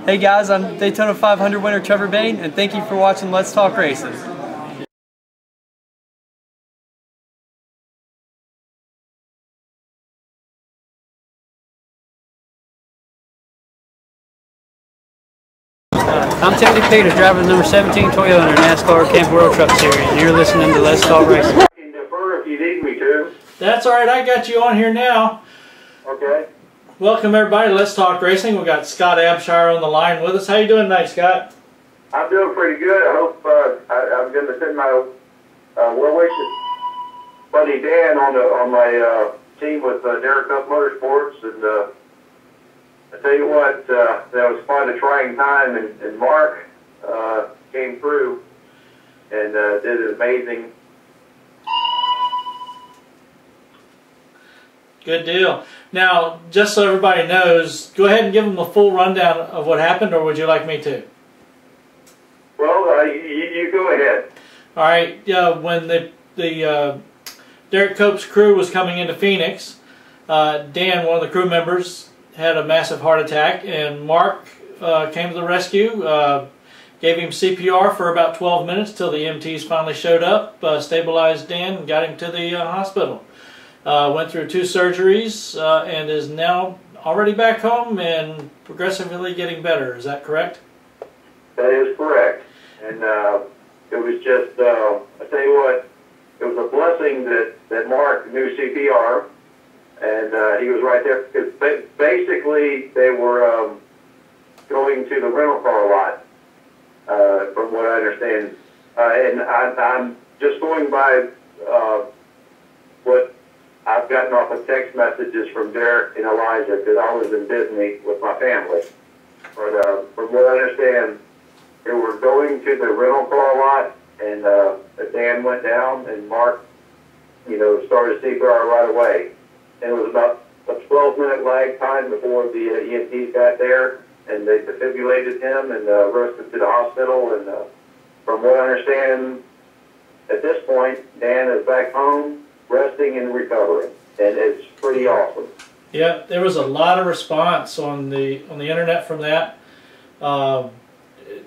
Hey guys, I'm Daytona 500 winner Trevor Bain, and thank you for watching Let's Talk Racing. I'm Tony Peter, driver of the number 17 Toyota in the NASCAR Camp World Truck Series, and you're listening to Let's Talk Racing. I can defer if you need me to. That's all right. I got you on here now. Okay. Welcome everybody to Let's Talk Racing. We've got Scott Abshire on the line with us. How you doing tonight, Scott? I'm doing pretty good. I hope I'm going to send my well wishes, buddy Dan, on my team with Derek Cup Motorsports, and I tell you what, that was quite a trying time, and Mark came through and did an amazing. Good deal. Now, just so everybody knows, go ahead and give them a full rundown of what happened, or would you like me to? Well, you go ahead. All right. When the Derek Cope's crew was coming into Phoenix, Dan, one of the crew members, had a massive heart attack, and Mark came to the rescue, gave him CPR for about 12 minutes till the EMTs finally showed up, stabilized Dan, and got him to the hospital. Went through 2 surgeries and is now already back home and progressively getting better. Is that correct? That is correct. And it was just, I tell you what, it was a blessing that Mark knew CPR, and he was right there. Because basically, they were going to the rental car lot, from what I understand. And I'm just going by what I've gotten off of text messages from Derek and Elijah, because I was in Disney with my family. But from what I understand, they were going to the rental car lot, and Dan went down, and Mark, started CPR right away. And it was about a 12-minute lag time before the EMTs got there, and they defibrillated him and rushed him to the hospital. And from what I understand, at this point, Dan is back home, resting and recovering, and it's pretty awesome. Yeah, there was a lot of response on the internet from that. A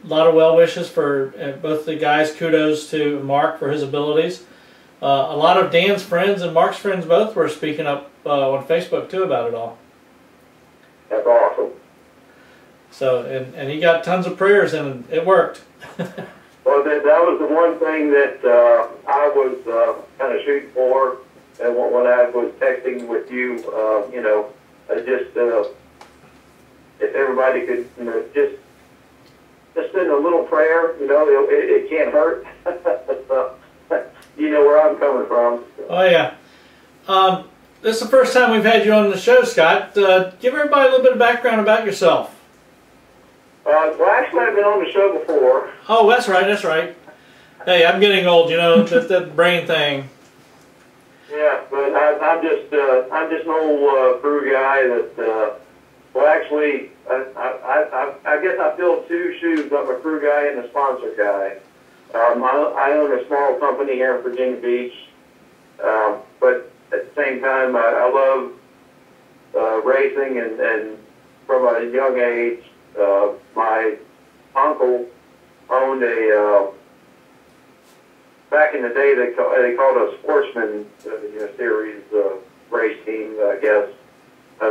lot of well wishes for both the guys. Kudos to Mark for his abilities. A lot of Dan's friends and Mark's friends both were speaking up on Facebook too about it all. That's awesome. So and he got tons of prayers, and it worked. Well, that was the one thing that I was kind of shooting for, and when I was texting with you, if everybody could, just send a little prayer, it can't hurt. You know where I'm coming from. Oh yeah. This is the first time we've had you on the show, Scott. Give everybody a little bit of background about yourself. Well, actually, I've been on the show before. Oh, that's right, that's right. Hey, I'm getting old, that brain thing. Yeah, but I'm just an old crew guy that. Well, actually, I guess I fill 2 shoes. I'm a crew guy and a sponsor guy. I own a small company here in Virginia Beach, but at the same time, I love racing, and from a young age, my uncle owned back in the day they called a sportsman series race team, I guess,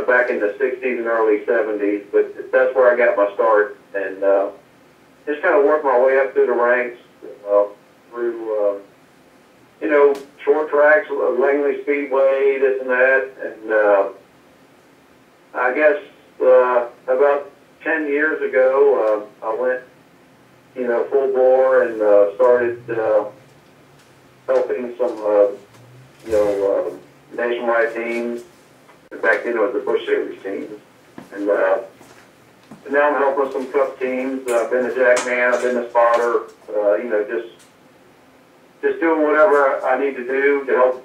back in the 60s and early 70s, but that's where I got my start, and just kind of worked my way up through the ranks, through, short tracks, Langley Speedway, this and that, and I guess about 10 years ago, I went, full bore and started helping some, nationwide teams. Back then it was the Bush Series teams. And now I'm helping some Cup teams. I've been a jack man, I've been a spotter, just doing whatever I need to do to help,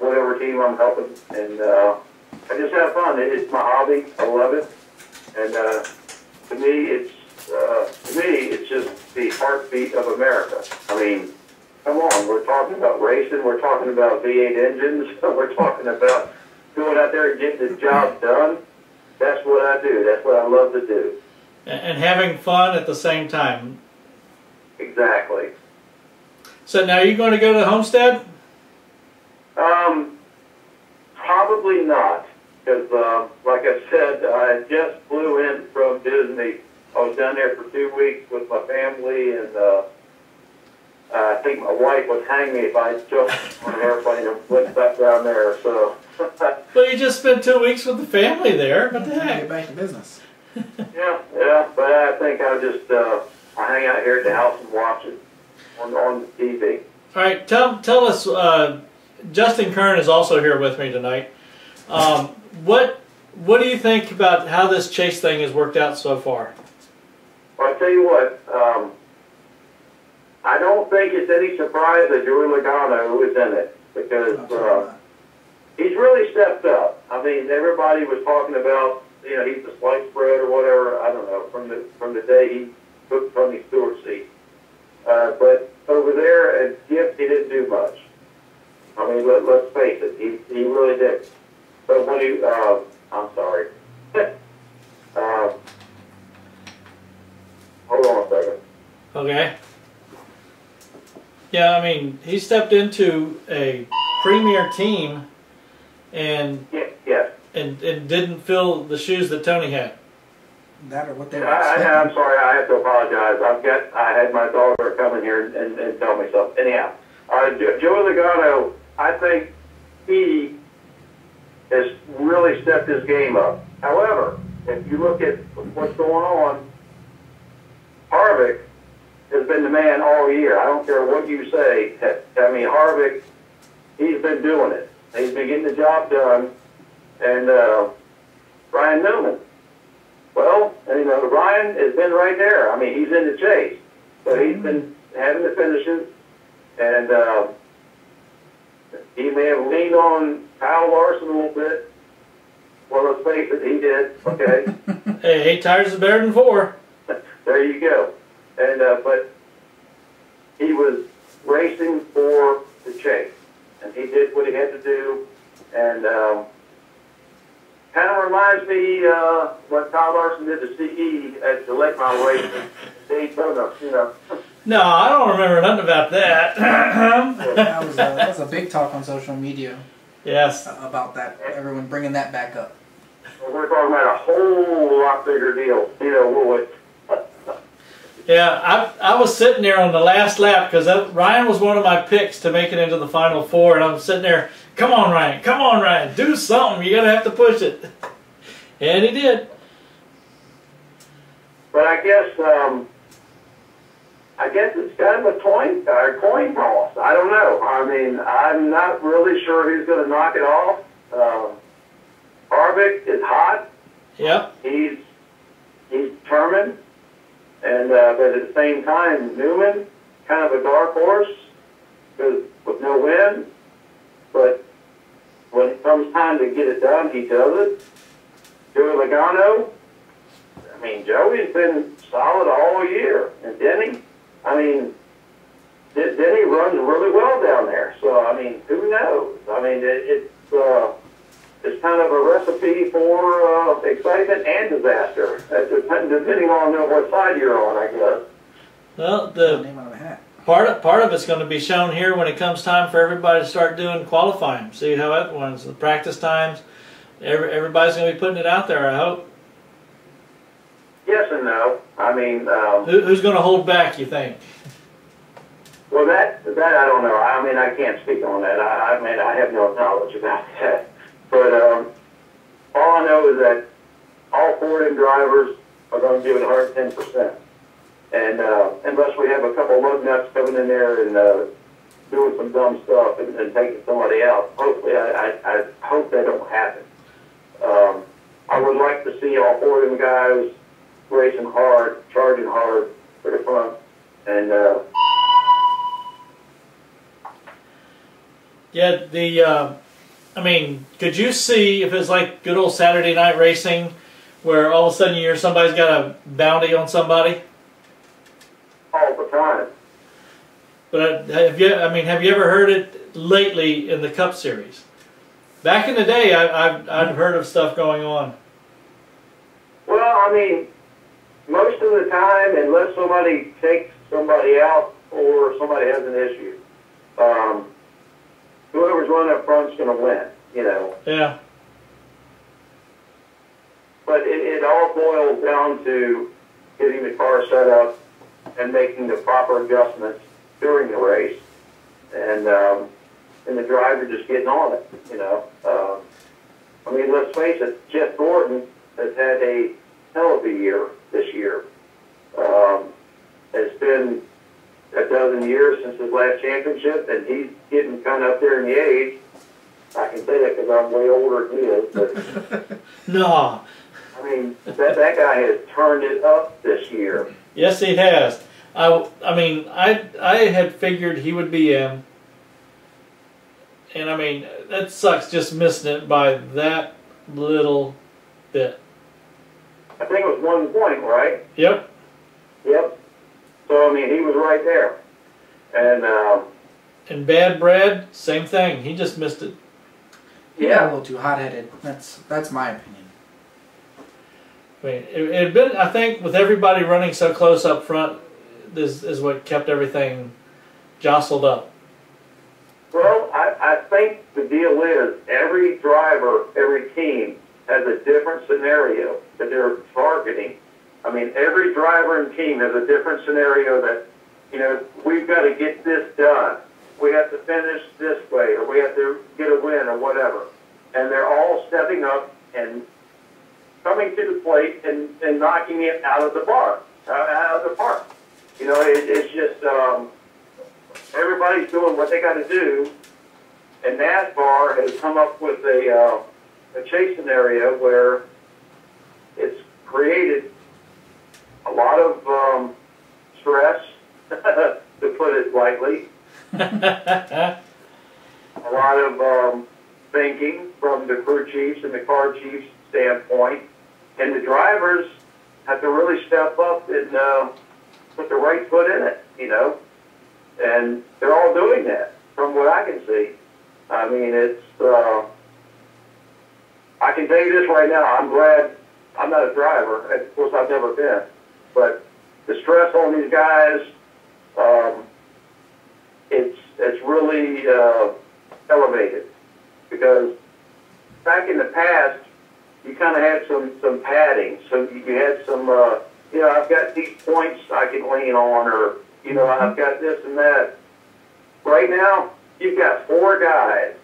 whatever team I'm helping. And I just have fun. It's my hobby. I love it. And to me, it's just the heartbeat of America. I mean, come on, we're talking about racing, we're talking about V8 engines, we're talking about going out there and getting the job done. That's what I do. That's what I love to do. and having fun at the same time. Exactly. So now, are you going to go to the homestead? Probably not, because like I said, I just flew in from Disney. I was down there for 2 weeks with my family, and I think my wife would hang me if I jumped on an airplane and went back down there. So. Well, you just spent 2 weeks with the family there. What the heck? Get back to business. Yeah, but I think I'll just I hang out here at the house and watch it on the TV. All right, tell us. Justin Kern is also here with me tonight. What do you think about how this chase thing has worked out so far? Well, I tell you what, I don't think it's any surprise that Joey Logano is in it, because he's really stepped up. I mean, everybody was talking about, you know, he's the slice spread or whatever. I don't know, from the day he took Tony Stewart's seat. But over there at Gift, he didn't do much. I mean, let's face it, he really did. But when he, I'm sorry. Hold on a second. Okay. Yeah, I mean, he stepped into a premier team and and didn't fill the shoes that Tony had. That or what they were I'm sorry, I have to apologize. I had my daughter come in here and tell me something. Anyhow, Joey Logano, I think he has really stepped his game up. However, if you look at what's going on, Harvick has been the man all year. I don't care what you say. I mean, Harvick, he's been doing it. He's been getting the job done. And Ryan Newman, well, you know, Ryan has been right there. I mean, he's in the chase. So he's been having the finishes. And he may have leaned on Kyle Larson a little bit. Well, let's face it, he did. Okay. Hey, 8 tires is better than 4. There you go. And but he was racing for the chase, and he did what he had to do. And kind of reminds me what Kyle Larson did to CE at the late model race in Daytona. You know. No, I don't remember nothing about that. that was a big talk on social media. Yes. About that, everyone bringing that back up. We're talking about a whole lot bigger deal. You know, Yeah, I was sitting there on the last lap because Ryan was one of my picks to make it into the Final Four, and I'm sitting there, come on, Ryan, do something. You're going to have to push it. And he did. But I guess it's kind of a coin toss. I don't know. I mean, I'm not really sure who's going to knock it off. Harvick is hot. Yep. He's determined. And but at the same time, Newman, kind of a dark horse, because with no win. But when it comes time to get it done, he does it. Joey Logano, I mean, Joey's been solid all year. And Denny, I mean, Denny runs really well down there. So, I mean, who knows? I mean, it's kind of a recipe for excitement and disaster, depending on what side you're on, I guess. Well, the part of it's going to be shown here when it comes time for everybody to start doing qualifying. See how it runs, the practice times. Everybody's going to be putting it out there, I hope. Yes and no. I mean, who's going to hold back, you think? Well, that I don't know. I mean, I can't speak on that. I mean, I have no knowledge about that. But all I know is that all 4 of them drivers are going to give it 110%. And unless we have a couple of lug nuts coming in there and doing some dumb stuff and taking somebody out, hopefully, I hope that don't happen. I would like to see all 4 of them guys racing hard, charging hard for the front. And yeah, I mean, could you see if it's like good old Saturday night racing where all of a sudden you hear somebody's got a bounty on somebody? All the time. But have you ever heard it lately in the Cup Series? Back in the day, I've heard of stuff going on. Well, I mean, most most of the time, unless somebody takes somebody out or somebody has an issue, whoever's running up front's going to win, you know. Yeah. But it all boils down to getting the car set up and making the proper adjustments during the race, and the driver just getting on it, you know. I mean, let's face it, Jeff Gordon has had a hell of a year this year. It's been a dozen years since his last championship, and he's getting kind of up there in the age. I can say that because I'm way older than he is. But No. I mean, that guy has turned it up this year. Yes, he has. I mean, I had figured he would be in. And I mean, that sucks just missing it by that little bit. I think it was 1 point, right? Yep. Yep. So, I mean, he was right there. And Bad Bread, same thing. He just missed it. He got a little too hot-headed. That's my opinion. I mean, it had been, I think, with everybody running so close up front, this is what kept everything jostled up. Well, I think the deal is every driver, every team has a different scenario that they're targeting. I mean, every driver and team has a different scenario that, you know, we've got to get this done. We have to finish this way, or we have to get a win, or whatever. And they're all stepping up and coming to the plate and knocking it out of the park. You know, it's just everybody's doing what they got to do. And NASCAR has come up with a chase scenario where it's created a lot of stress, to put it lightly. A lot of thinking from the crew chiefs and the car chiefs standpoint, and the drivers have to really step up and put the right foot in it, you know, and they're all doing that from what I can see. I mean, it's I can tell you this right now, I'm glad I'm not a driver. Of course, I've never been, but the stress on these guys, it's really elevated, because back in the past, you kind of had some padding. So you had some, you know, I've got these points I can lean on, or, you know, I've got this and that. Right now, you've got 4 guys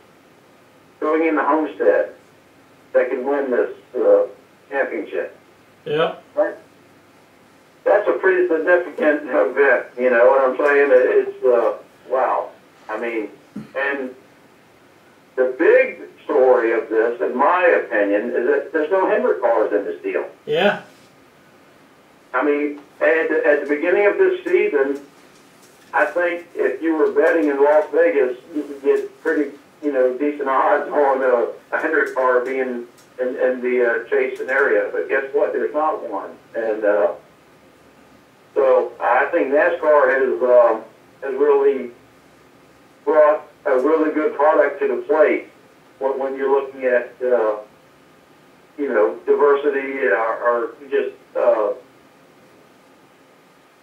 going in the Homestead that can win this championship. Yep. Right? That's a pretty significant event, you know what I'm saying? It's, wow. I mean, and the big story of this, in my opinion, is that there's no Hendrick cars in this deal. Yeah. I mean, at the beginning of this season, I think if you were betting in Las Vegas, you could get pretty, you know, decent odds on a Hendrick car being in the chase scenario. But guess what? There's not one. And so I think NASCAR has really brought a really good product to the plate when you're looking at, you know, diversity or just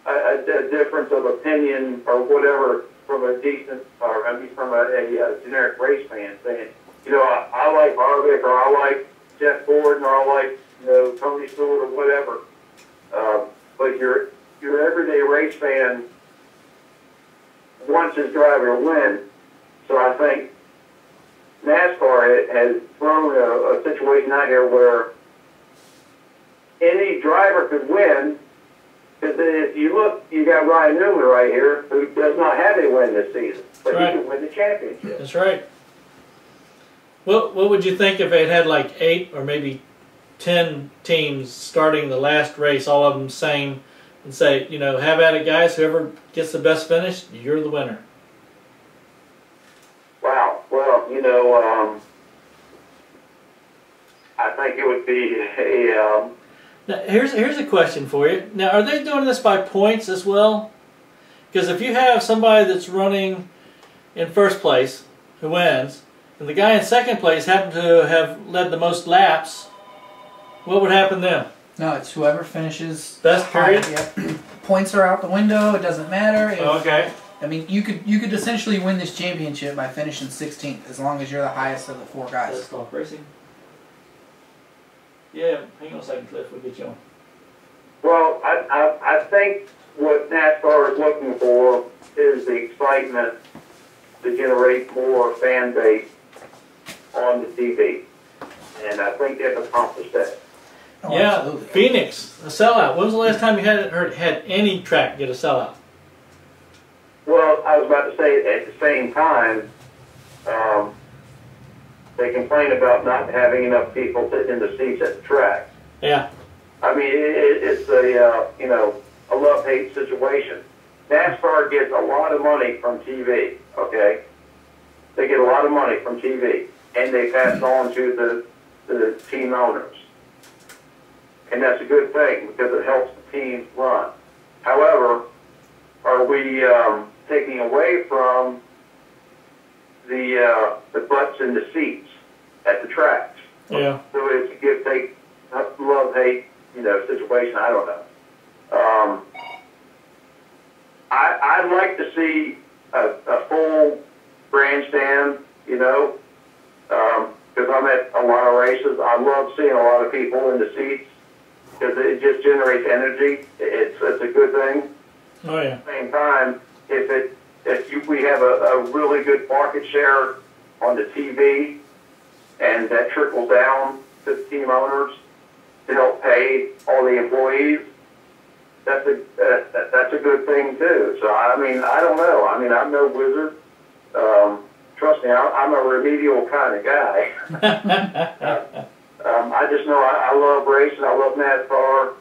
a difference of opinion or whatever from a decent, or I mean from a generic race fan saying, you know, I like Harvick, or I like Jeff Gordon, or I like, you know, Tony Stewart, or whatever. But your everyday race fan wants his driver to win. So I think NASCAR has thrown a situation out here where any driver could win. Because if you look, you got Ryan Newman right here, who does not have a win this season, but Right. he can win the championship. That's right. What would you think if they had like 8 or maybe 10 teams starting the last race, all of them same, and say, you know, have at it, guys. Whoever gets the best finish, you're the winner. Wow. Well, you know, I think it would be a. Now, here's a question for you. Now, are they doing this by points as well? Because if you have somebody that's running in first place who wins, and the guy in second place happened to have led the most laps, what would happen then? No, it's whoever finishes Best period? Yep. Points are out the window. It doesn't matter. Okay. I mean, you could essentially win this championship by finishing 16th as long as you're the highest of the 4 guys. Let's talk racing. Yeah, hang on a second, Cliff. We'll get you on. Well, I think what NASCAR is looking for is the excitement to generate more fan base on the TV. And I think they've accomplished that. Oh, Yeah, absolutely. Phoenix, a sellout. When was the last time you had any track get a sellout? Well, I was about to say, at the same time, they complain about not having enough people sitting in the seats at the track. Yeah. I mean, it's a love-hate situation. NASCAR gets a lot of money from TV, okay? They get a lot of money from TV, and they pass it on to the team owners. And that's a good thing because it helps the team run. However, are we taking away from the butts in the seats at the tracks? Yeah. So it's a give-take, love-hate, situation. I don't know. I'd like to see a full grandstand, because I'm at a lot of races. I love seeing a lot of people in the seats because it just generates energy. It's a good thing. Oh yeah. At the same time, if we have a really good market share on the TV, and that trickles down to the team owners to help pay all the employees, that's a good thing too. So I mean, I don't know. I mean, I'm no wizard. Trust me, I'm a remedial kind of guy. I just know I love racing. I love NASCAR.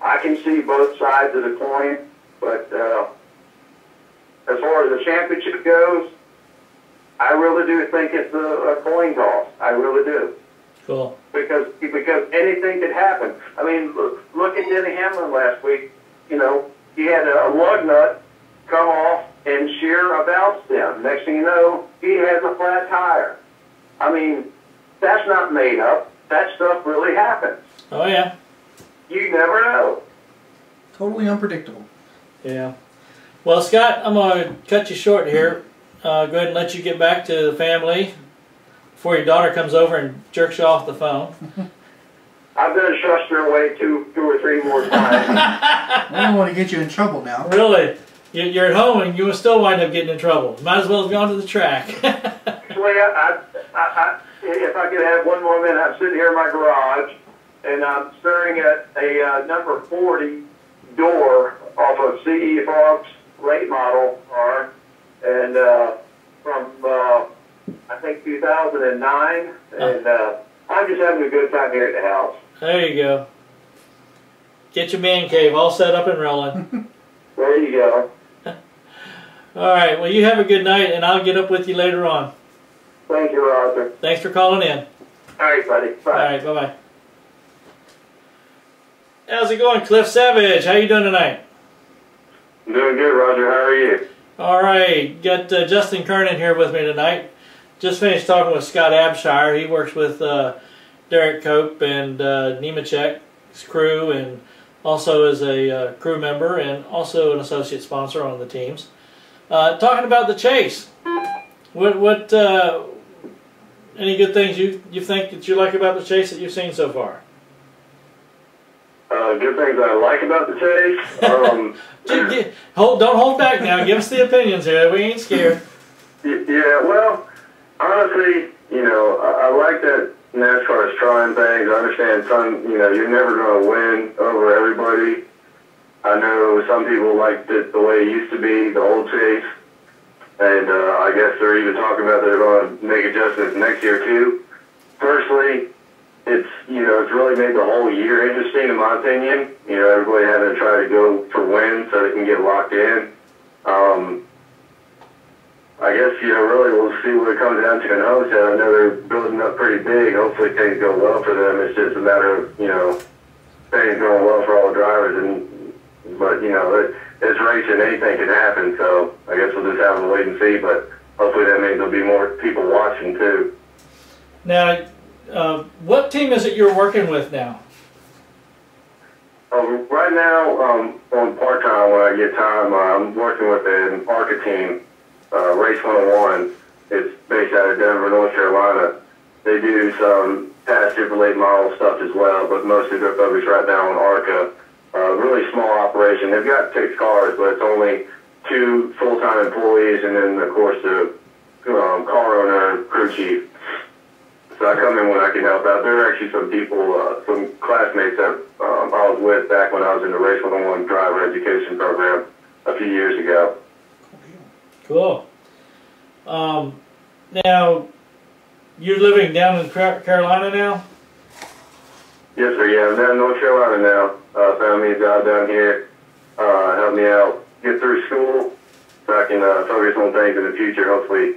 I can see both sides of the coin, but as far as the championship goes, I really do think it's a coin toss. I really do. Cool. Because anything could happen. I mean, look at Denny Hamlin last week. He had a lug nut come off and shear a valve stem. Next thing you know, he has a flat tire. I mean, that's not made up. That stuff really happens. Oh yeah. You never know. Totally unpredictable. Yeah. Well, Scott, I'm going to cut you short here. Go ahead and let you get back to the family before your daughter comes over and jerks you off the phone. I'm going to shush her away two or three more times. We don't want to get you in trouble now. Really? You're at home and you will still wind up getting in trouble. Might as well have gone to the track. Actually, if I could have one more minute, I'm sitting here in my garage, and I'm staring at a number 40 door off of C.E. Fogg's late model car, and from, I think, 2009, and I'm just having a good time here at the house. There you go. Get your man cave all set up and rolling. There you go. All right. Well, you have a good night, and I'll get up with you later on. Thank you, Roger. Thanks for calling in. All right, buddy. Bye. All right. Bye-bye. How's it going, Cliff Savage? How you doing tonight? I'm doing good, Roger. How are you? All right. Got Justin Kern in here with me tonight. Just finished talking with Scott Abshire. He works with Derek Cope and Nemechek's crew, and also is a crew member and also an associate sponsor on the teams. Talking about the chase. What any good things you think that you like about the chase that you've seen so far? Good things I like about the chase. Don't hold back now. Give us the opinions here. We ain't scared. Yeah, well, honestly, I like that NASCAR is trying things. I understand you're never going to win over everybody. I know some people liked it the way it used to be, the old chase. And I guess they're even talking about they're going to make adjustments next year too. Personally, it's really made the whole year interesting in my opinion. Everybody having to try to go for wins so they can get locked in. I guess, really we'll see what it comes down to in Homestead. I know they're building up pretty big. Hopefully things go well for them. It's just a matter of, things going well for all the drivers. But it's racing. Anything can happen. So I guess we'll just have to wait and see. But hopefully that means there'll be more people watching too. Now, what team is it you're working with now? Right now, on part-time, when I get time, I'm working with an ARCA team, Race 101. It's based out of Denver, North Carolina. They do some past Super Late model stuff as well, but mostly they're focused right now on ARCA. Really small operation. They've got 6 cars, but it's only 2 full-time employees, and then, of course, the car owner, crew chief. So I come in when I can help out. There are actually some people, some classmates that I was with back when I was in the Race 101 driver education program a few years ago. Cool. Now, you're living down in Carolina now? Yes, sir. Yeah, I'm down in North Carolina now. Found me a job down here. Helped me out get through school so I can focus on things in the future. Hopefully,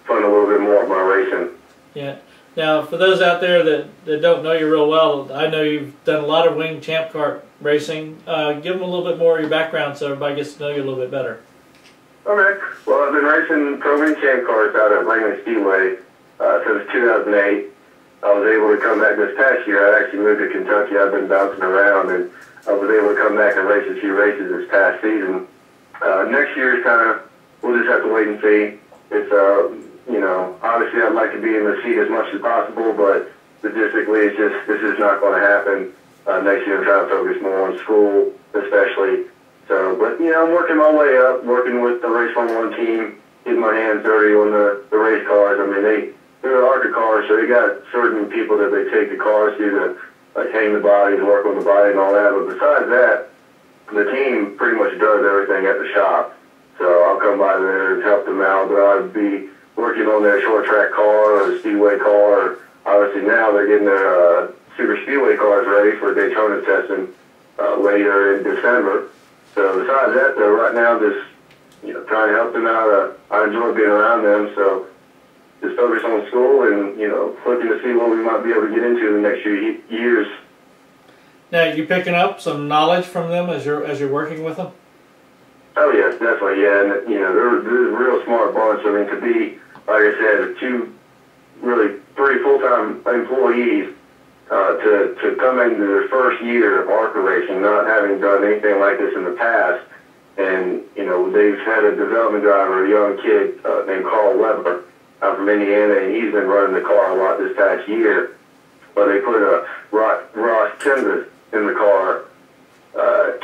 fund a little bit more of my racing. Yeah. Now, for those out there that don't know you real well, I know you've done a lot of wing champ kart racing. Give them a little bit more of your background so everybody gets to know you a little bit better. Okay. Well, I've been racing pro wing champ karts out at Brehm Speedway since 2008. I was able to come back this past year. I actually moved to Kentucky. I've been bouncing around, and I was able to come back and race a few races this past season. Next year is kind of, we'll just have to wait and see. It's you know, obviously I'd like to be in the seat as much as possible, but logistically this is not going to happen. Next year I'm trying to focus more on school, especially. So, but, you know, I'm working my way up, working with the Race 101 team, getting my hands dirty on the race cars. I mean, they're ARCA cars, so they got certain people that they take the cars to like hang the bodies, work on the body and all that. But besides that, the team pretty much does everything at the shop. So I'll come by there and help them out, but I'd be working on their short track car or speedway car. Obviously now they're getting their super speedway cars ready for Daytona testing later in December. So besides that, though, right now just trying to help them out. I enjoy being around them, so just focus on school and looking to see what we might be able to get into in the next few years. Now, you picking up some knowledge from them as you're working with them? Oh yes, definitely, yeah. And they're a real smart bunch. I mean, to be, like I said, 3 full-time employees to come into their first year of ARCA racing, not having done anything like this in the past, and they've had a development driver, a young kid named Carroll out from Indiana, and he's been running the car a lot this past year. But they put Ross Timbers in the car,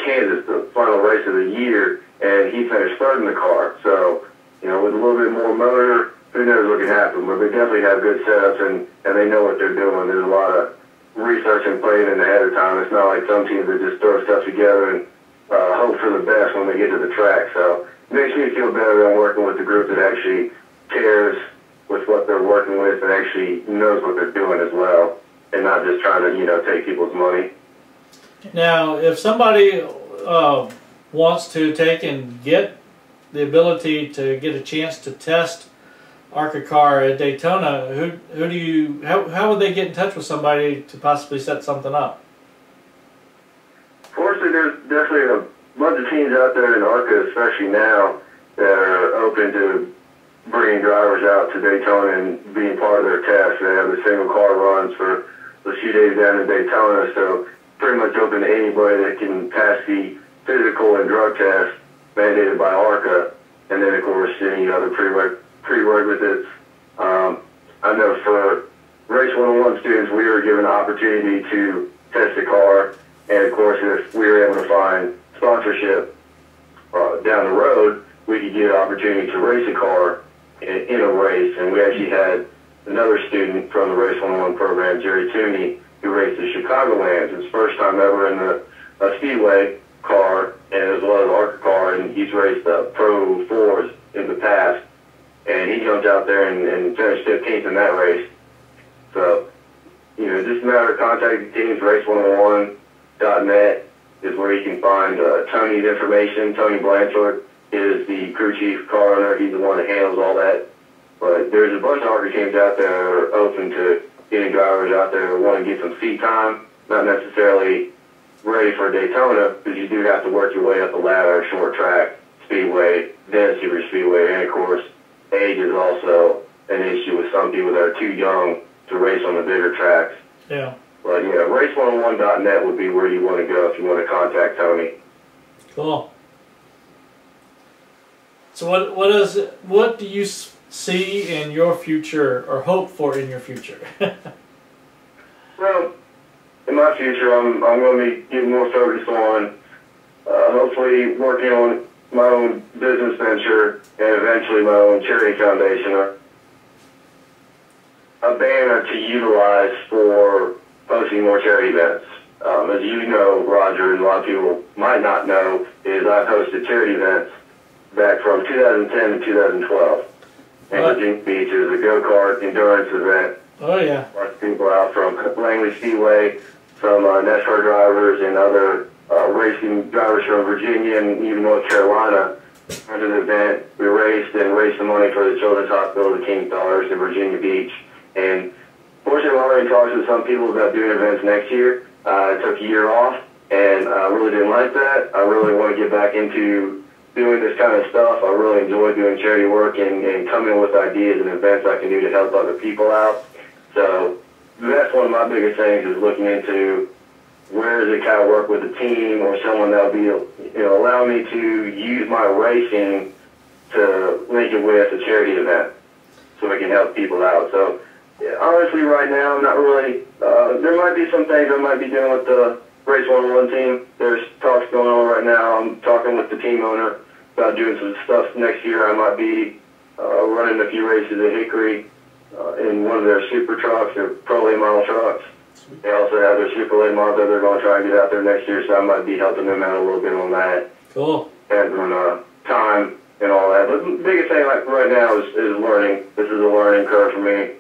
Kansas, the final race of the year, and he finished third in the car. So, with a little bit more motor, who knows what can happen. But they definitely have good setups, and they know what they're doing. There's a lot of research and planning ahead of time. It's not like some teams that just throw stuff together and hope for the best when they get to the track. So it makes me feel better than working with a group that actually cares with what they're working with and actually knows what they're doing as well, and not just trying to, take people's money. Now, if somebody wants to take and get the ability to get a chance to test ARCA car at Daytona, how would they get in touch with somebody to possibly set something up? Fortunately, there's definitely a bunch of teams out there in ARCA, especially now, that are open to bringing drivers out to Daytona and being part of their tests. They have the single car runs for a few days down in Daytona, so pretty much open to anybody that can pass the physical and drug test mandated by ARCA, and then of course any other prerequisites. I know for Race 101 students, we were given an opportunity to test the car, and of course if we were able to find sponsorship down the road, we could get an opportunity to race a car in a race. And we actually had another student from the Race 101 program, Jerry Tooney, who raced the Chicagolands. His first time ever in a speedway car, and as well as an ARCA car, and he's raced Pro 4s in the past. And he jumped out there and finished 15th in that race. So, just a matter of contacting teams. Race101.net is where you can find Tony's information. Tony Blanchard is the crew chief, car owner. He's the one that handles all that. But there's a bunch of ARCA teams out there that are open to getting drivers out there who want to get some seat time, not necessarily ready for Daytona, because you do have to work your way up the ladder, short track, speedway, then super speedway, and of course, age is also an issue with some people that are too young to race on the bigger tracks. Yeah. But yeah, race101.net would be where you want to go if you want to contact Tony. Cool. So what do you see in your future or hope for in your future? Well, in my future, I'm going to be getting more focused on hopefully working on my own business venture and eventually my own charity foundation. A banner to utilize for hosting more charity events. As you know, Roger, and a lot of people might not know, is I've hosted charity events back from 2010 to 2012. In Virginia Beach, it was a go-kart endurance event. Oh, yeah. Lots of people out from Langley Speedway, some NASCAR drivers and other racing drivers from Virginia and even North Carolina. Under the event, we raced and raised the money for the Children's Hospital, the King's Daughters in Virginia Beach. And fortunately, I already talked to some people about doing events next year. I took a year off, and I really didn't like that. I really want to get back into doing this kind of stuff. I really enjoy doing charity work and coming with ideas and events I can do to help other people out. So that's one of my biggest things is looking into where does it kind of work with a team or someone that'll be, allow me to use my racing to link it with a charity event so we can help people out. So yeah, honestly, right now, I'm not really, there might be some things I might be doing with the Race 101 team. There's talks going on right now. I'm talking with the team owner about doing some stuff next year. I might be running a few races at Hickory in one of their super trucks, their Pro Late Model trucks. They also have their super late model that they're going to try and get out there next year, so I might be helping them out a little bit on that. Cool. And on time and all that. But the biggest thing like right now is learning. This is a learning curve for me.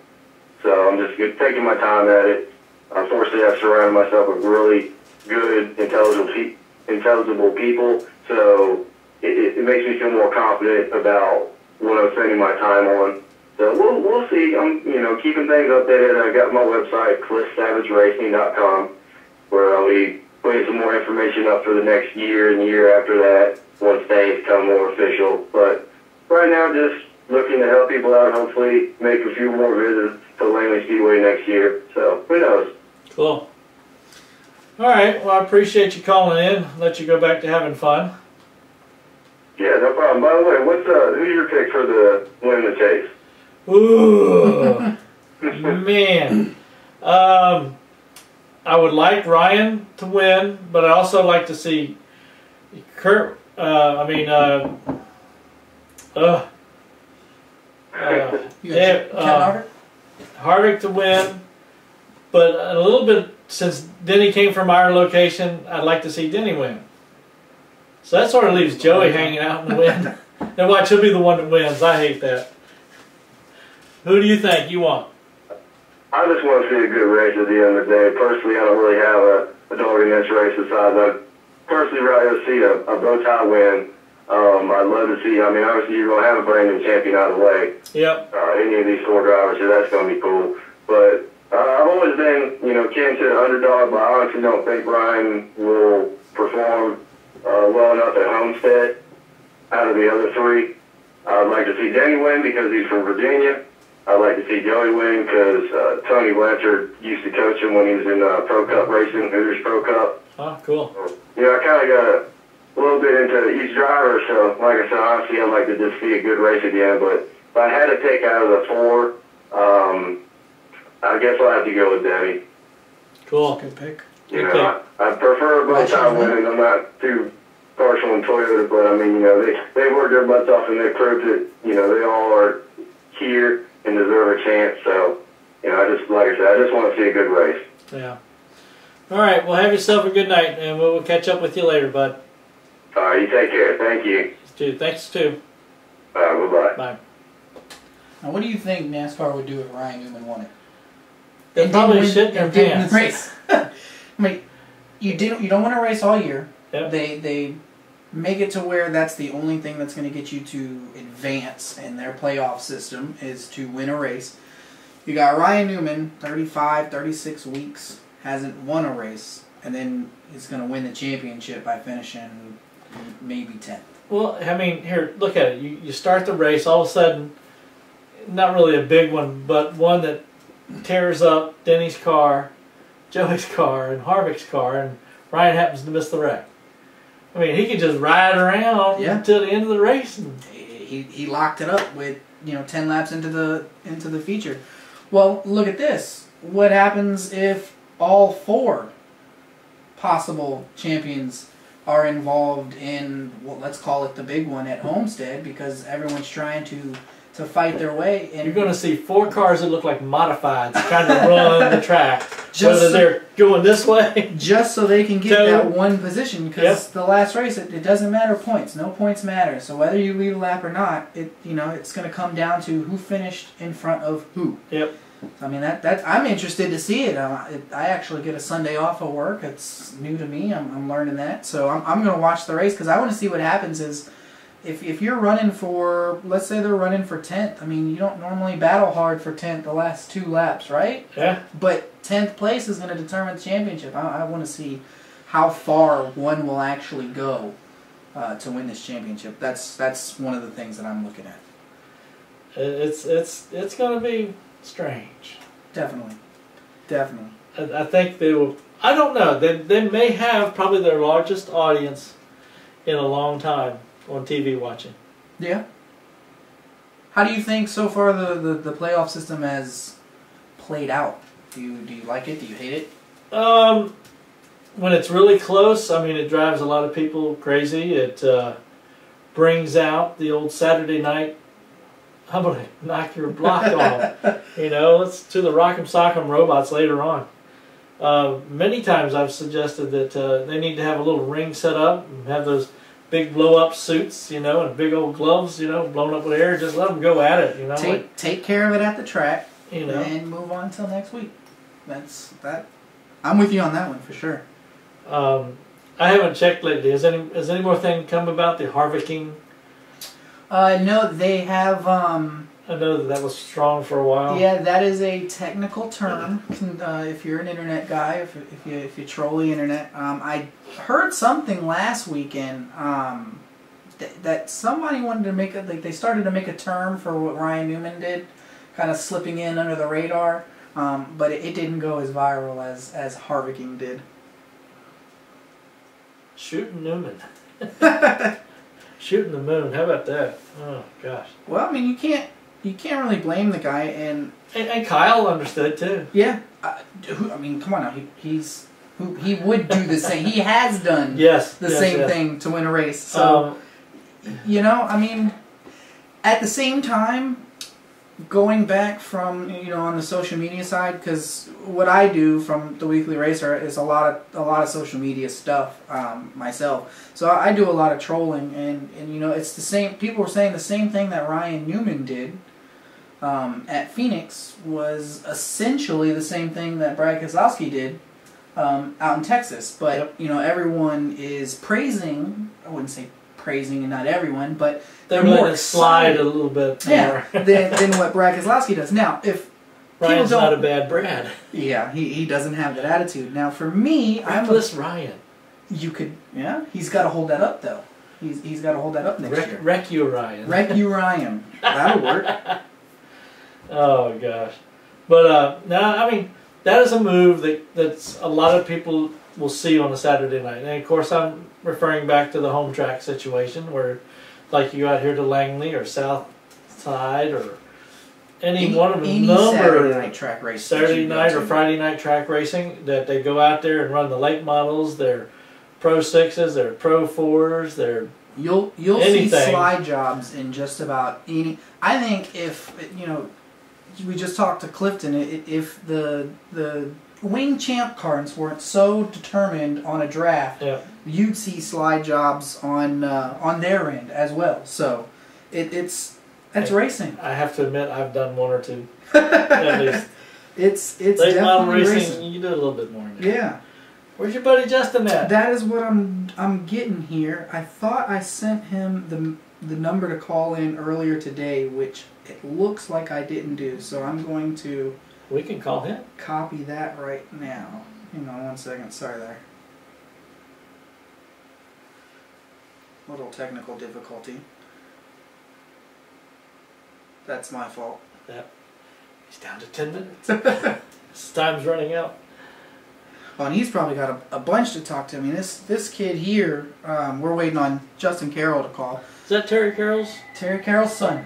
So I'm just taking my time at it. Unfortunately, I've surrounded myself with really good, intelligible people. So it makes me feel more confident about what I'm spending my time on. So we'll see. I'm keeping things updated. I got my website, cliffsavageracing.com, where I'll be putting some more information up for the next year and the year after that once things become more official. But right now, just looking to help people out. Hopefully, make a few more visits to Langley Speedway next year. So who knows? Cool. All right. Well, I appreciate you calling in. Let you go back to having fun. Yeah, no problem. By the way, who's your pick for the win the chase? Ooh, man. I would like Ryan to win, but I also like to see Kurt. Harvick to win, but a little bit since Denny came from our location, I'd like to see Denny win. So that sort of leaves Joey hanging out in the win. And watch, he'll be the one that wins. I hate that. Who do you think you want? I just want to see a good race at the end of the day. Personally, I don't really have a dog in this race besides I'd personally rather see a bow tie win. I'd love to see, obviously you're going to have a brand new champion out of the way. Yep. Any of these four drivers, so that's going to be cool. But I've always been, kin to the underdog, but I honestly don't think Ryan will perform well enough at Homestead out of the other three. I'd like to see Denny win because he's from Virginia. I'd like to see Joey win because Tony Blanchard used to coach him when he was in Pro Cup racing, Hooters Pro Cup. Oh, cool. I kind of got a little bit into each driver, so like I said, honestly, I'd like to just see a good race again. But if I had to pick out of the four, I guess I'll have to go with Denny. Cool. Good pick. I prefer both time winning. I'm not too partial in Toyota, but they worked their butts off and they proved that they all are here and deserve a chance. So like I said, I just want to see a good race. Yeah. All right. Well, have yourself a good night, and we'll catch up with you later, bud. All right. You take care. Thank you. Thanks too. Bye-bye. Bye. Now, what do you think NASCAR would do if Ryan Newman won it? They probably shit in their pants. The race. You don't want to race all year. Yep. They make it to where that's the only thing that's going to get you to advance in their playoff system is to win a race. You got Ryan Newman, 35, 36 weeks, hasn't won a race, and then is going to win the championship by finishing maybe 10th. Well, here, look at it. You start the race, all of a sudden, not really a big one, but one that tears up Denny's car, Joey's car, and Harvick's car, and Ryan happens to miss the wreck. I mean, he could just ride around until the end of the race. And he locked it up with 10 laps into the feature. Well, look at this. What happens if all 4 possible champions are involved in, well, let's call it the big one at Homestead, because everyone's trying to fight their way. And you're going to see 4 cars that look like modifieds trying to run the track. Whether so, they're going this way. Just so they can get that one position, because the last race, it doesn't matter points. No points matter. So whether you lead a lap or not, it's going to come down to who finished in front of who. Yep. I mean, I'm interested to see it. I actually get a Sunday off of work. It's new to me. I'm learning that. So I'm going to watch the race, because I want to see what happens is, if you're running for, let's say they're running for 10th, I mean, you don't normally battle hard for 10th the last 2 laps, right? Yeah. But 10th place is going to determine the championship. I want to see how far one will actually go to win this championship. That's one of the things that I'm looking at. It's going to be strange. Definitely. I think they will. I don't know. They may have probably their largest audience in a long time on TV watching. Yeah. How do you think so far the playoff system has played out? Do you like it? Do you hate it? When it's really close, I mean, it drives a lot of people crazy. It brings out the old Saturday night, I'm going to knock your block off. Let's to the rock'em sock'em robots later on. Many times I've suggested that they need to have a little ring set up and have those big blow-up suits, and big old gloves, blown up with air. Just let them go at it, Take care of it at the track, and move on until next week. That's that. I'm with you on that one for sure. I haven't checked lately. Has any more thing come about the Harvicking? No, they have. I know that was strong for a while. Yeah, that is a technical term. If you're an internet guy, if you troll the internet, I heard something last weekend that somebody wanted to make they started to make a term for what Ryan Newman did, kind of slipping in under the radar, but it didn't go as viral as Harvicking did. Shooting Newman. Shooting the moon. How about that? Oh gosh. Well, I mean, you can't really blame the guy, and Kyle understood too. Yeah. I mean, come on now. He would do the same. He has done the same thing to win a race. So I mean, at the same time, going back from on the social media side, because what I do from the Weekly Racer is a lot of social media stuff myself. So I do a lot of trolling, and it's the same. People were saying the same thing that Ryan Newman did at Phoenix was essentially the same thing that Brad Keselowski did out in Texas. But everyone is praising. I wouldn't say praising, and not everyone, but they're more slide a little bit more than what Brad Keselowski does. Now, if Ryan's not a bad Brad, he doesn't have that attitude. Now, for me, Reckless Ryan. You could, he's got to hold that up though. He's got to hold that up next year. Wreck you, Ryan. Wreck you, Ryan. That'll work. Oh gosh, but no, I mean that is a move that's a lot of people will see on a Saturday night, and of course I'm referring back to the home track situation where, like, you go out here to Langley or South Side or any one of a number Saturday night track racing, Saturday night or Friday night track racing, that they go out there and run the late models, their Pro 6s, their Pro 4s, their You'll see slide jobs in just about any. I think if we just talked to Clifton, if the wing champ cars weren't so determined on a draft, you'd see slide jobs on their end as well. So it's racing. I have to admit, I've done one or two at least. It's late model definitely racing. You do a little bit more. Yeah. Where's your buddy Justin at? That is what I'm getting here. I thought I sent him the number to call in earlier today, which it looks like I didn't do. So I'm going to. We can call him. Copy that right now. Hang on 1 second. Sorry there. Little technical difficulty. That's my fault. Yep. He's down to 10 minutes. His time's running out. Well, and he's probably got a bunch to talk to. I mean, this kid here, we're waiting on Justin Carroll to call. Is that Terry Carroll's? Terry Carroll's son.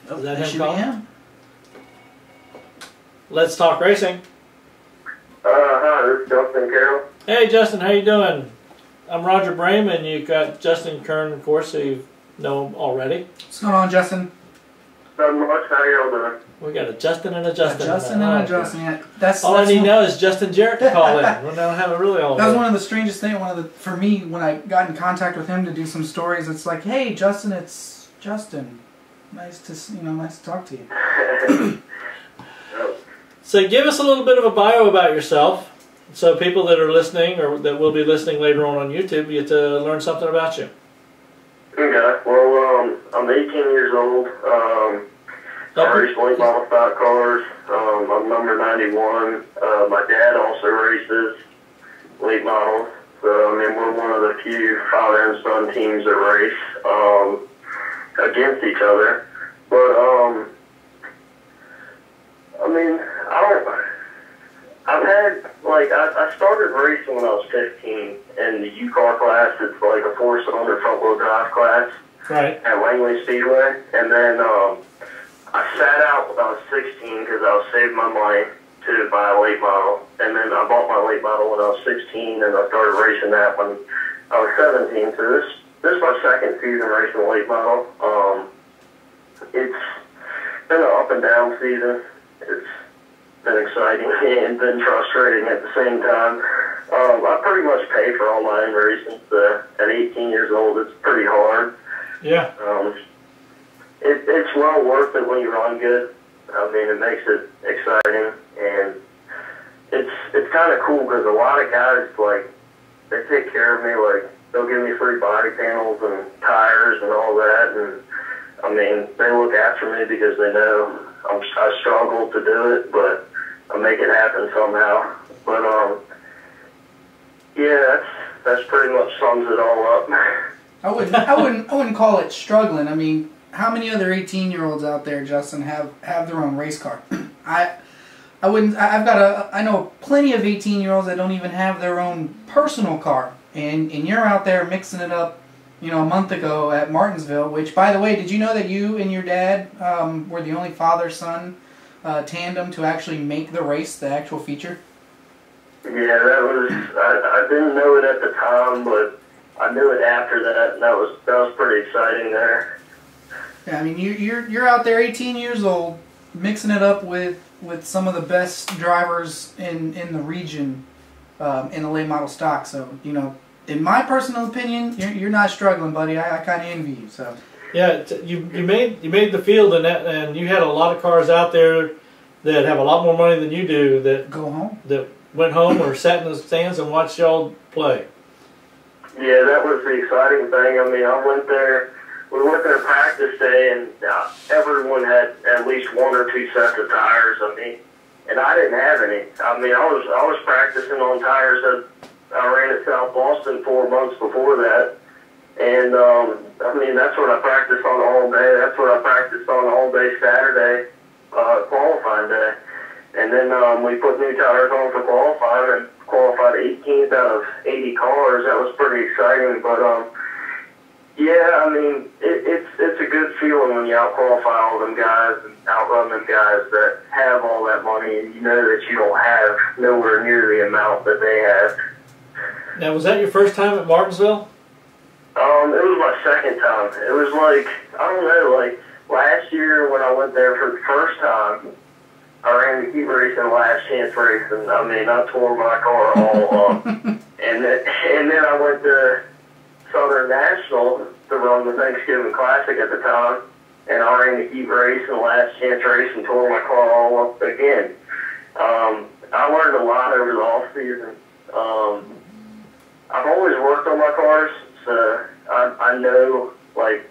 Is that It him should be calling? him. Let's Talk Racing. Hi, this is Justin Carroll. Hey, Justin, how you doing? I'm Roger Brehm, and you've got Justin Kern, of course, so you know him already. What's going on, Justin? Not much. How y'all doing? We got a Justin and a Justin. Justin and a Justin. Yeah, that's All I need one, now is Justin Jarrett to call in. We don't have it really all. That was day. one of the strangest things. For me, when I got in contact with him to do some stories, it's like, hey, Justin, it's Justin. Nice to talk to you. So give us a little bit of a bio about yourself, so people that are listening or that will be listening later on YouTube get to learn something about you. Okay. Well, I'm 18 years old. I race late model stock cars. I'm number 91. My dad also races late models. So, I mean, we're one of the few father and son teams that race against each other. But, I mean, I started racing when I was 15 in the U-Car class. It's like a 4-cylinder front-wheel drive class Right. at Langley Speedway. And then I sat out when I was 16 because I was saving my money to buy a late model. And then I bought my late model when I was 16, and I started racing that when I was 17. So this is my second season racing a late model. It's been an up and down season. It's been exciting and been frustrating at the same time. I pretty much pay for all my own racing. So at 18 years old, it's pretty hard. Yeah. It's well worth it when you run good. I mean, it makes it exciting, and it's kind of cool because a lot of guys, like, they take care of me. Like, they'll give me free body panels and tires and all that, and I mean, they look after me because they know I struggle to do it, but I make it happen somehow. But yeah, that's pretty much sums it all up. I wouldn't call it struggling. I mean, how many other 18-year-olds out there, Justin, have their own race car? I know plenty of 18-year-olds that don't even have their own personal car, and you're out there mixing it up, a month ago at Martinsville. Which, by the way, did you know that you and your dad were the only father-son tandem to actually make the race, the actual feature? Yeah, that was. I didn't know it at the time, but I knew it after that, and that was pretty exciting there. Yeah, I mean, you're out there, 18 years old, mixing it up with some of the best drivers in the region in the late model stock. So, in my personal opinion, you're not struggling, buddy. I kind of envy you. So. Yeah, you made the field, and you had a lot of cars out there that have a lot more money than you do that go home, that went home or sat in the stands and watched y'all play. Yeah, that was the exciting thing. I mean, I went there. We went there practice day, and everyone had at least 1 or 2 sets of tires. I mean, and I didn't have any. I mean, I was practicing on tires that I ran at South Boston 4 months before that. And, I mean, that's what I practiced on all day. That's what I practiced on all day Saturday, qualifying day. And then we put new tires on for qualifying and qualified 18th out of 80 cars. That was pretty exciting. But, yeah, I mean, it's a good feeling when you out-qualify all them guys and outrun them guys that have all that money, and you know that you don't have nowhere near the amount that they have. Now, was that your first time at Martinsville? It was my second time. It was like, I don't know, like last year when I went there for the first time, I ran the heat race and last chance race, and I mean, I tore my car all up. And then I went to Southern National to run the Thanksgiving Classic at the time, and I ran the heat race and last chance race and tore my car all up again. I learned a lot over the off season. I've always worked on my cars, so I know, like,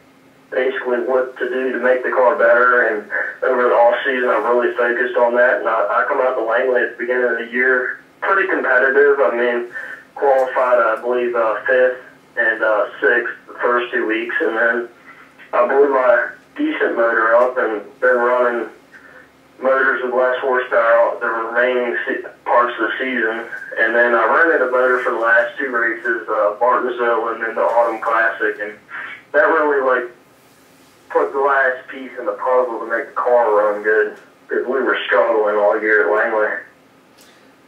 basically what to do to make the car better, and over the off season I've really focused on that, and I come out to Langley at the beginning of the year pretty competitive. I mean, qualified, I believe, 5th and 6th the first 2 weeks, and then I blew my decent motor up and been running motors with less horsepower the remaining parts of the season. And then I rented a motor for the last 2 races, Martinsville and then the Autumn Classic. And that really, like, put the last piece in the puzzle to make the car run good, because we were struggling all year at Langley.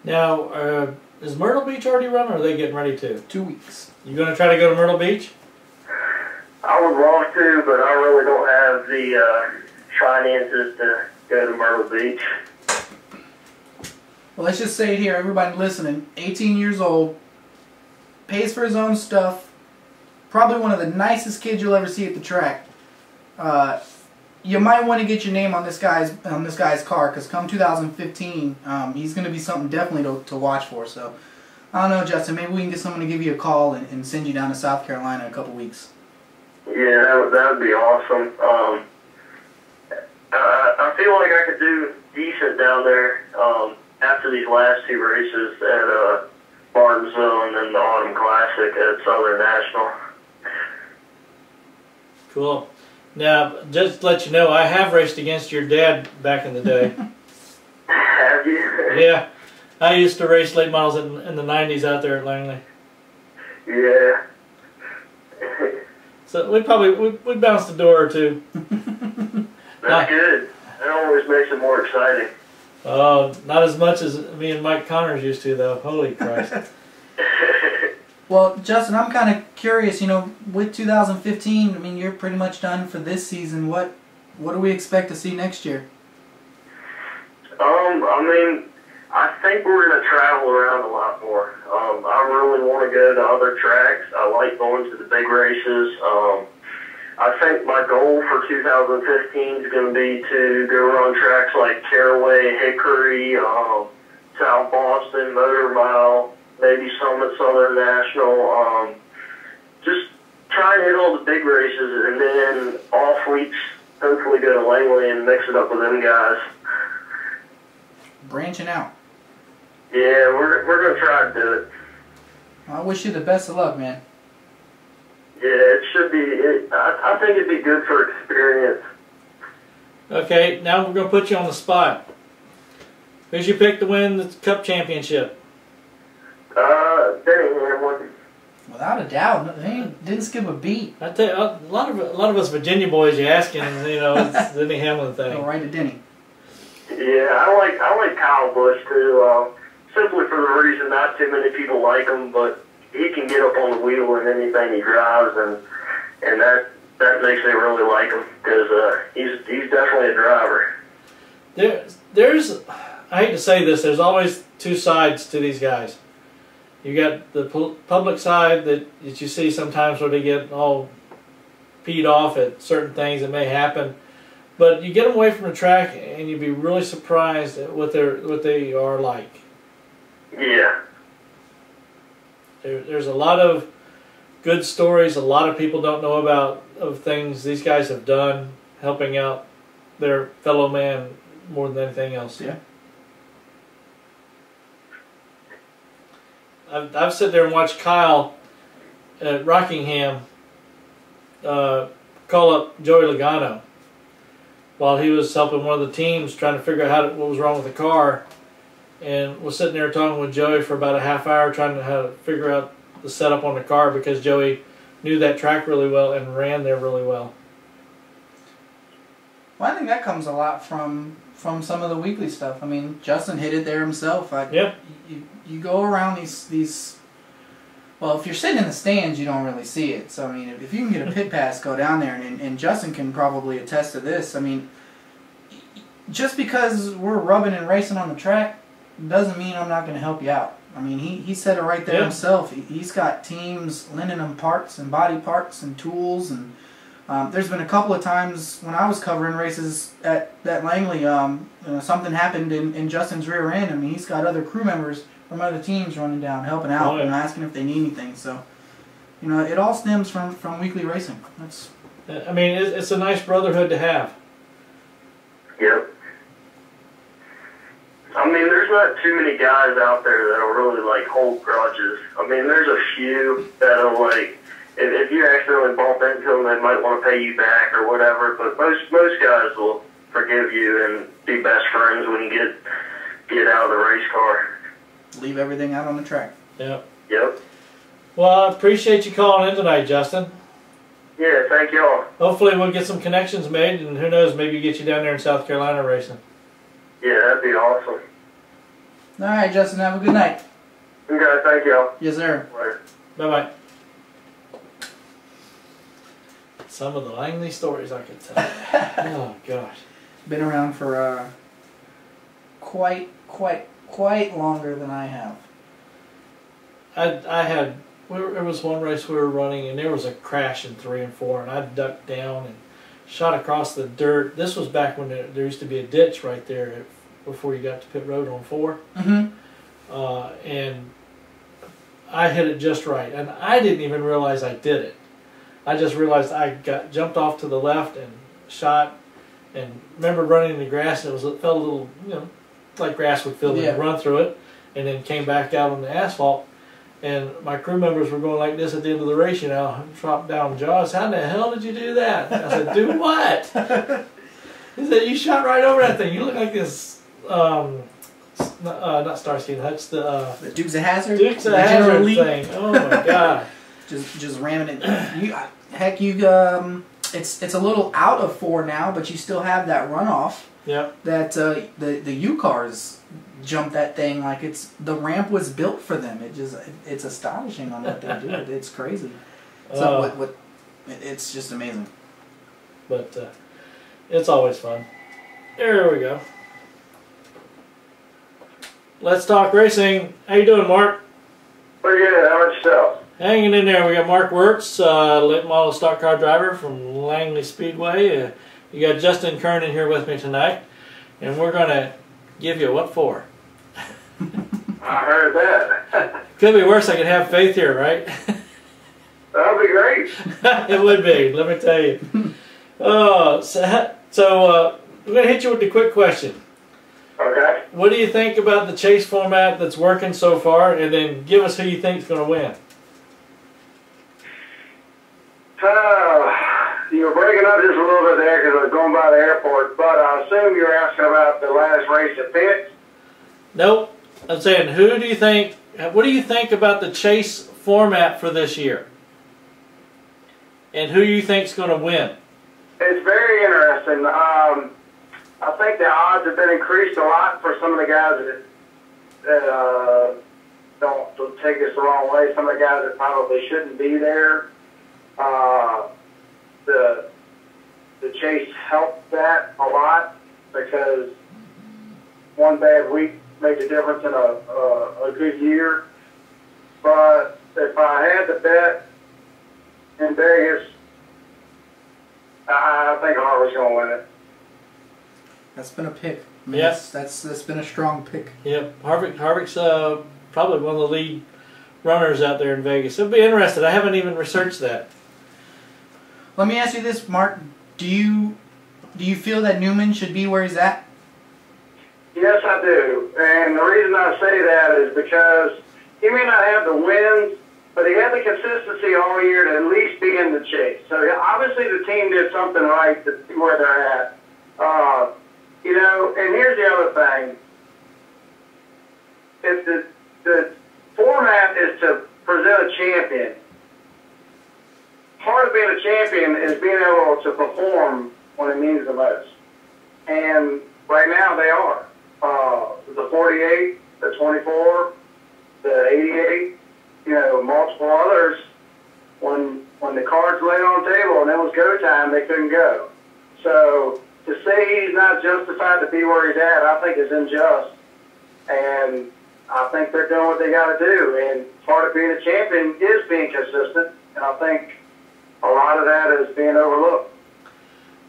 Now, is Myrtle Beach already run, or are they getting ready to? 2 weeks. You going to try to go to Myrtle Beach? I would love to, but I really don't have the finances to go to Myrtle Beach. Well, let's just say it here, everybody listening, 18 years old, pays for his own stuff, probably one of the nicest kids you'll ever see at the track. You might want to get your name on this guy's car, because come 2015, he's going to be something definitely to watch for. So, I don't know, Justin, maybe we can get someone to give you a call and send you down to South Carolina in a couple weeks. Yeah, that would be awesome. I feel like I could do decent down there after these last 2 races at Martinsville and then the Autumn Classic at Southern National. Cool. Now, just to let you know, I have raced against your dad back in the day. Have you? Yeah. I used to race late models in the 90s out there at Langley. Yeah. So we bounced the door or two. That's good. That always makes it more exciting. Oh, not as much as me and Mike Connors used to, though. Holy Christ. Well, Justin, I'm kind of curious, you know, with 2015, I mean, you're pretty much done for this season. What do we expect to see next year? I mean, I think we're going to travel around a lot more. I really want to go to other tracks. I like going to the big races. I think my goal for 2015 is going to be to go run tracks like Caraway, Hickory, South Boston, Motor Mile, maybe some at Southern National. Just try and hit all the big races, and then off weeks, hopefully go to Langley and mix it up with them guys. Branching out. Yeah, we're going to try to do it. I wish you the best of luck, man. Yeah, it should be. I think it'd be good for experience. Okay, now we're going to put you on the spot. Who's you pick to win the Cup Championship? Denny Hamlin. Without a doubt, he didn't skip a beat. I tell you, a lot of us Virginia boys, you asking, you know, it's the Denny Hamlin thing. Go right to Denny. Yeah, I like Kyle Busch too. Simply for the reason not too many people like him, but he can get up on the wheel in anything he drives, and that makes me really like him, because he's definitely a driver. There's, I hate to say this, there's always 2 sides to these guys. You got the public side that you see sometimes where they get all peed off at certain things that may happen, but you get them away from the track and you'd be really surprised at what they are like. Yeah. There's a lot of good stories a lot of people don't know about of things these guys have done, helping out their fellow man more than anything else. Yeah. I've sat there and watched Kyle at Rockingham call up Joey Logano while he was helping one of the teams trying to figure out what was wrong with the car, and was sitting there talking with Joey for about a half hour trying to figure out the setup on the car, because Joey knew that track really well and ran there really well. Well, I think that comes a lot from some of the weekly stuff. I mean, Justin hit it there himself. Yep. You go around these. Well, if you're sitting in the stands, you don't really see it. So I mean, if you can get a pit pass, go down there, and Justin can probably attest to this. I mean, just because we're rubbing and racing on the track doesn't mean I'm not going to help you out. I mean, he said it right there himself. He's got teams lending him parts and body parts and tools, and there's been a couple of times when I was covering races at Langley, something happened in Justin's rear end. I mean, he's got other crew members from other teams running down, helping out, and asking if they need anything. So, you know, it all stems from weekly racing. I mean, it's a nice brotherhood to have. Yep. I mean, there's not too many guys out there that'll really, like, hold grudges. I mean, there's a few that'll, like, if you accidentally bump into them, they might want to pay you back or whatever, but most guys will forgive you and be best friends when you get out of the race car. Leave everything out on the track. Yep. Yep. Well, I appreciate you calling in tonight, Justin. Yeah, thank y'all. Hopefully we'll get some connections made, and who knows, maybe get you down there in South Carolina racing. Yeah, that'd be awesome. All right, Justin, have a good night. Okay, thank y'all. Yes, sir. Later. Bye-bye. Some of the Langley stories I could tell. Oh, gosh. Been around for quite longer than I have. There was one race we were running, and there was a crash in 3 and 4, and I ducked down and shot across the dirt. This was back when there used to be a ditch right there before you got to pit road on 4. Mm-hmm. And I hit it just right, and I didn't even realize I did it. I just realized I jumped off to the left and shot, and remember running in the grass, and it felt a little, like grass would feel when you run through it, and then came back out on the asphalt. And my crew members were going like this at the end of the race, dropped down jaws. How the hell did you do that? I said, do what? He said, you shot right over that thing. You look like this, not Starsky and Hutch, the Dukes of Hazzard? Dukes of Hazzard thing. Oh my God. Just ramming it. It's a little out of 4 now, but you still have that runoff. Yep. That the U cars jump that thing like the ramp was built for them. It's astonishing on what they do. It's crazy. So it's just amazing. But it's always fun. There we go. Let's talk racing. How you doing, Mark? Pretty good. How about yourself? Hanging in there. We got Mark Wertz, late model stock car driver from Langley Speedway. You got Justin Kern in here with me tonight, and we're going to give you what for. I heard that. Could be worse. I could have faith here, right? That'll be great. It would be. Let me tell you. So we're going to hit you with the quick question. Okay. What do you think about the chase format that's working so far, and then give us who you think is going to win? You were breaking up just a little bit there because I was going by the airport, but I assume you're asking about the last race at Phoenix? Nope. I'm saying, what do you think about the chase format for this year? And who you think is going to win? It's very interesting. I think the odds have been increased a lot for some of the guys that don't take this the wrong way. Some of the guys that probably shouldn't be there. The chase helped that a lot because one bad week made a difference in a good year. But if I had to bet in Vegas, I think Harvick's going to win it. That's been a pick. Yes. That's been a strong pick. Yep. Harvick's probably one of the lead runners out there in Vegas. It'll be interesting. I haven't even researched that. Let me ask you this, Mark. Do you feel that Newman should be where he's at? Yes, I do. And the reason I say that is because he may not have the wins, but he had the consistency all year to at least be in the chase. So obviously the team did something right to see where they're at. And here's the other thing. If the format is to present a champion, part of being a champion is being able to perform when it means the most. And right now they are. The 48, the 24, the 88, multiple others, when the cards laid on the table and it was go time, they couldn't go. So to say he's not justified to be where he's at, I think is unjust. And I think they're doing what they got to do. And part of being a champion is being consistent. And I think a lot of that is being overlooked.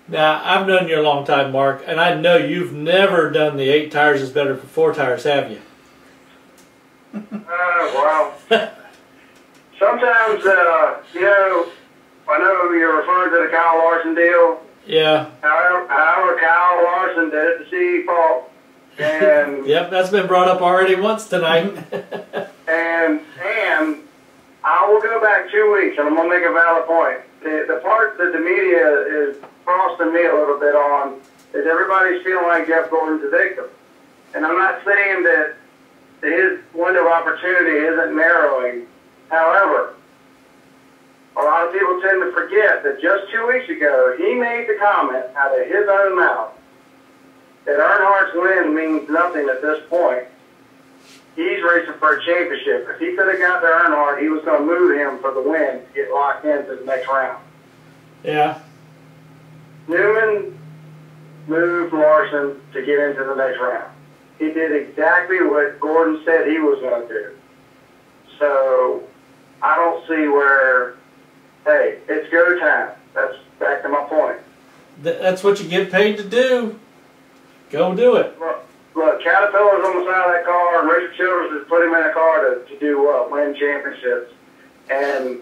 Now, I've known you a long time, Mark, and I know you've never done the 8 tires is better for 4 tires, have you? Well, sometimes, I know you're referring to the Kyle Larson deal. Yeah. However, Kyle Larson did it to see fault. And yep, that's been brought up already once tonight. and I will go back 2 weeks, and I'm going to make a valid point. The part that the media is frosting me a little bit on is everybody's feeling like Jeff Gordon's a victim. And I'm not saying that his window of opportunity isn't narrowing. However, a lot of people tend to forget that just 2 weeks ago, he made the comment out of his own mouth that Earnhardt's win means nothing at this point. He's racing for a championship. If he could have got to Earnhardt, he was going to move him for the win to get locked into the next round. Yeah. Newman moved Larson to get into the next round. He did exactly what Gordon said he was going to do. So I don't see where, hey, it's go time. That's back to my point. That's what you get paid to do. Go do it. Look, Caterpillar's on the side of that car, and Richard Childress has put him in a car to do what? Win championships. And,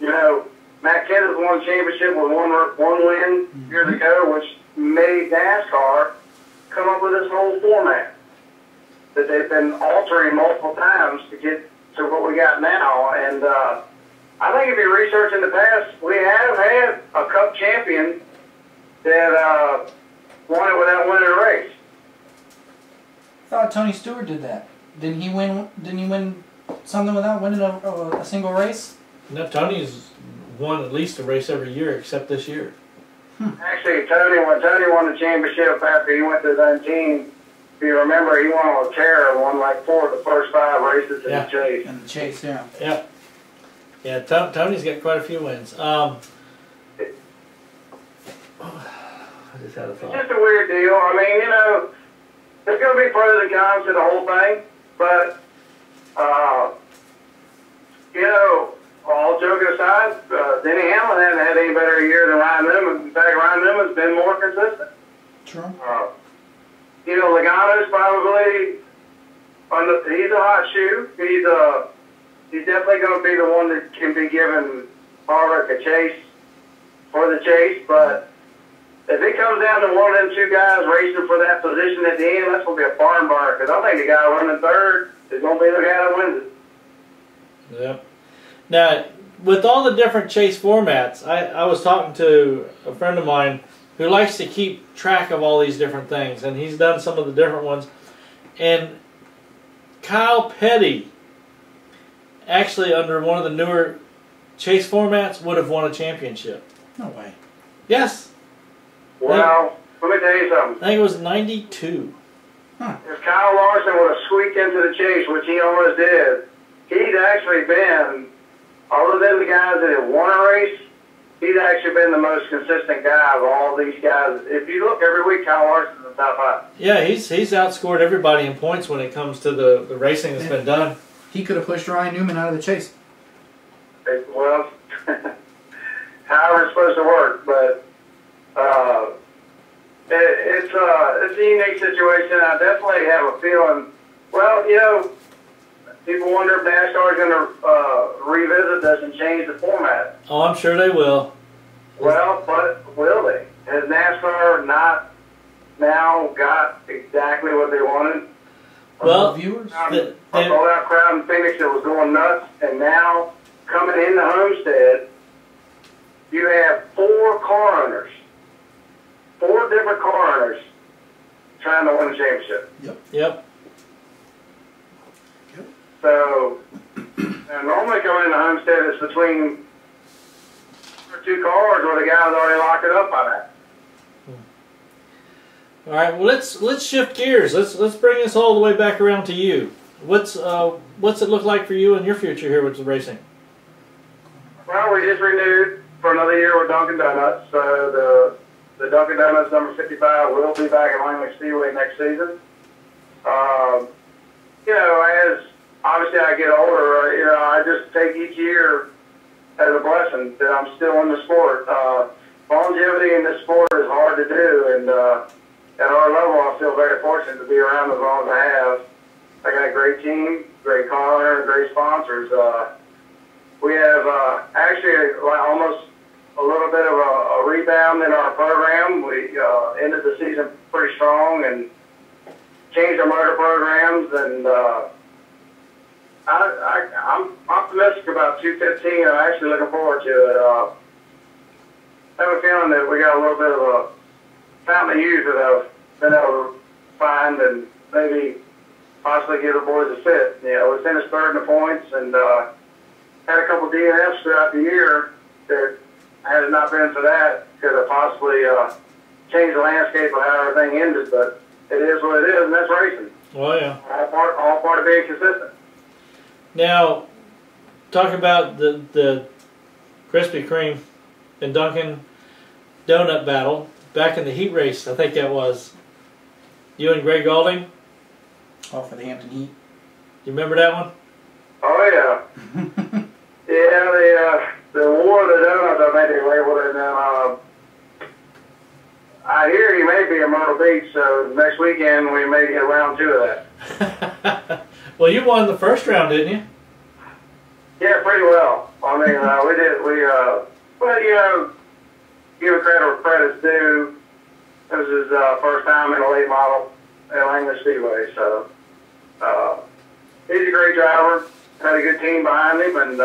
you know, Matt Kenseth won a championship with one win years ago, which made NASCAR come up with this whole format that they've been altering multiple times to get to what we got now. And I think if you research in the past, we have had a Cup champion that won it without winning a race. I thought Tony Stewart did that. Didn't he win something without winning a single race? No, Tony's won at least a race every year except this year. Actually, when Tony won the championship after he went to his own team, if you remember, he won with Carroll, won like 4 of the first 5 races in the chase. In the chase, yeah. Yeah. Yeah, Tony's got quite a few wins. I just had a thought. It's just a weird deal. I mean, you know, there's going to be pros and cons to the whole thing, but, you know, all joking aside, Denny Hamlin hasn't had any better year than Ryan Newman. In fact, Ryan Newman's been more consistent. True. You know, Logano's probably, he's a hot shoe. He's definitely going to be the one that can be given Harvick a chase for the chase, but if it comes down to one of them 2 guys racing for that position at the end, that's going to be a barn burner, because I think the guy running third is going to be the guy that wins it. Yep. Now, with all the different chase formats, I was talking to a friend of mine who likes to keep track of all these different things, and he's done some of the different ones. And Kyle Petty, actually under one of the newer chase formats, would have won a championship. No way. Yes. Well, let me tell you something. I think it was 92. If Kyle Larson would have squeaked into the chase, which he almost did, he's actually been, other than the guys that have won a race, he's actually been the most consistent guy of all these guys. If you look every week, Kyle Larson's in the top 5. Yeah, he's outscored everybody in points when it comes to the racing that's been done. He could have pushed Ryan Newman out of the chase. Well, however it's supposed to work, but it's a unique situation. I definitely have a feeling, well, you know, people wonder if NASCAR is going to revisit this and change the format. Oh, I'm sure they will. Well, but will they? Has NASCAR not now got exactly what they wanted? Well, viewers? A sold-out crowd in Phoenix that was going nuts, and now coming into Homestead, you have 4 car owners, 4 different car owners trying to win the championship. Yep. So, normally coming into Homestead is between 2 cars where the guy's already locked it up by that. All right. Well, let's shift gears. Let's bring this all the way back around to you. What's it look like for you in your future here with the racing? Well, we just renewed for another year with Dunkin' Donuts. So the Dunkin' Donuts number 55 will be back at Langley Speedway next season. You know, as obviously I get older, you know, I just take each year as a blessing that I'm still in the sport. Longevity in this sport is hard to do, and at our level, I feel very fortunate to be around as long as I have. I got a great team, great car owner, great sponsors. We have actually almost a little bit of a rebound in our program. We ended the season pretty strong and changed our motor programs, and I'm optimistic about 215. I'm actually looking forward to it. I have a feeling that we got a little bit of a fountain of youth that I've been able to find and maybe possibly give the boys a fit. You know, we finished third in the points and had a couple DNFs throughout the year that, had it not been for that, could have possibly changed the landscape of how everything ended. But it is what it is, and that's racing. Well, yeah. All part of being consistent. Now, talk about the Krispy Kreme and Dunkin' donut battle back in the heat race. I think that was you and Greg Galding. Oh, for the Hampton Heat. You remember that one? Oh yeah. Yeah, the war of the donuts, I think they labeled it. And I hear you may be in Myrtle Beach, so next weekend we may get round 2 of that. Well, you won the first round, didn't you? Yeah, pretty well. I mean, we did. Well, you know, give credit where credit's due. It was his first time in a late model at Langley Speedway, so he's a great driver. Had a good team behind him, and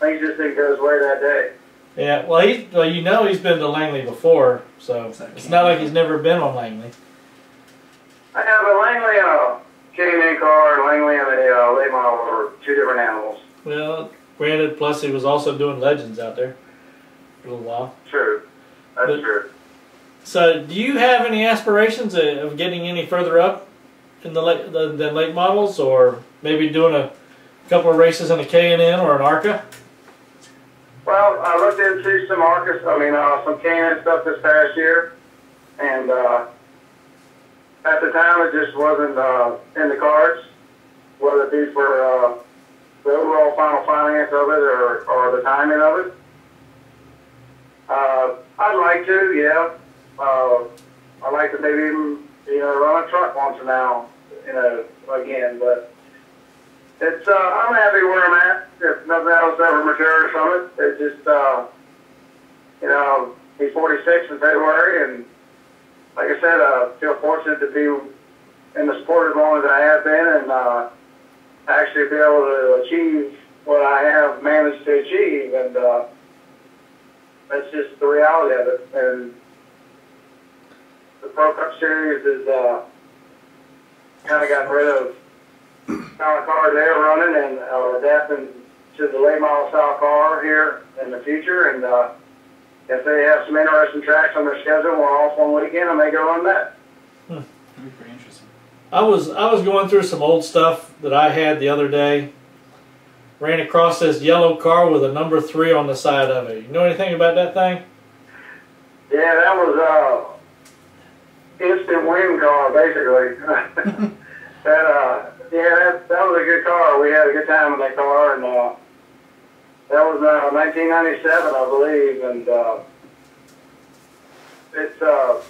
things just didn't go his way that day. Yeah, well, you know he's been to Langley before, so it's not like he's never been on Langley. I have a Langley and a K&N car, and Langley and a late model are 2 different animals. Well, granted, plus he was also doing Legends out there for a little while. True. That's true. So, do you have any aspirations of getting any further up in the late models, or maybe doing a couple of races in a K&N or an ARCA? Well, I looked into some ARCA, some K&N stuff this past year, and at the time it just wasn't in the cards, whether it be for the overall final finance of it or the timing of it. I'd like to, yeah. I'd like to maybe even, run a truck once in a while, again, but it's, I'm happy where I'm at. If nothing else ever matures from it, it's just, he's 46 in February, and like I said, I feel fortunate to be in the sport as long as I have been, and actually be able to achieve what I have managed to achieve, and that's just the reality of it. And the Pro Cup Series is kind of got rid of kind of cars they're running and adapting to the late model style car here in the future. And if they have some interesting tracks on their schedule, we're off one weekend, I may go run that. That'd be pretty interesting. I was going through some old stuff that I had the other day. Ran across this yellow car with a number 3 on the side of it. You know anything about that thing? Yeah, that was instant win car, basically. that was a good car. We had a good time in that car, and that was 1997, I believe, and it's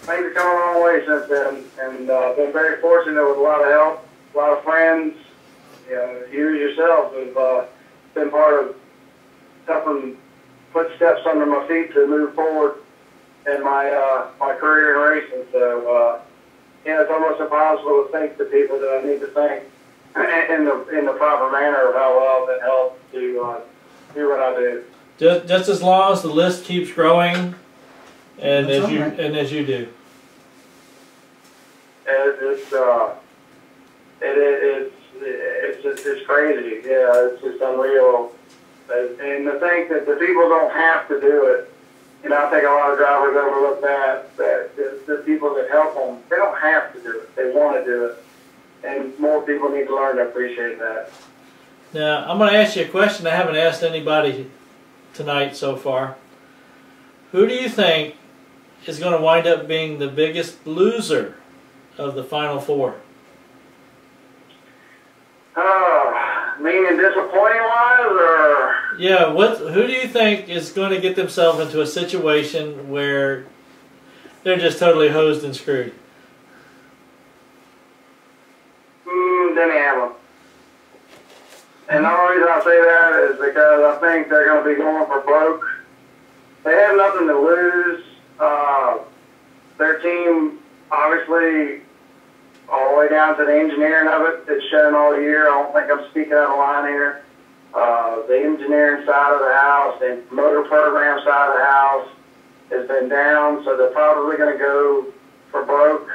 things have come a long way since then, and been very fortunate with a lot of help, a lot of friends. You yourself have been part of helping put steps under my feet to move forward in my my career in racing. So it's almost impossible to thank the people that I need to thank in the proper manner of how well I've been helped to do what I do. Just as long as the list keeps growing, and as you do. It's crazy. Yeah, it's just unreal. And to think that the people don't have to do it. I think a lot of drivers overlook that the people that help them, they don't have to do it. They want to do it. And more people need to learn to appreciate that. Now, I'm going to ask you a question I haven't asked anybody tonight so far. Who do you think is going to wind up being the biggest loser of the Final Four? Meaning disappointing-wise, or? Yeah, who do you think is going to get themselves into a situation where they're just totally hosed and screwed? Denny Hamlin. And the only reason I say that is because I think they're going to be going for broke. They have nothing to lose. Their team, obviously, all the way down to the engineering of it, it's shown all year. I don't think I'm speaking out of line here. The engineering side of the house, the motor program side of the house has been down, so they're probably going to go for broke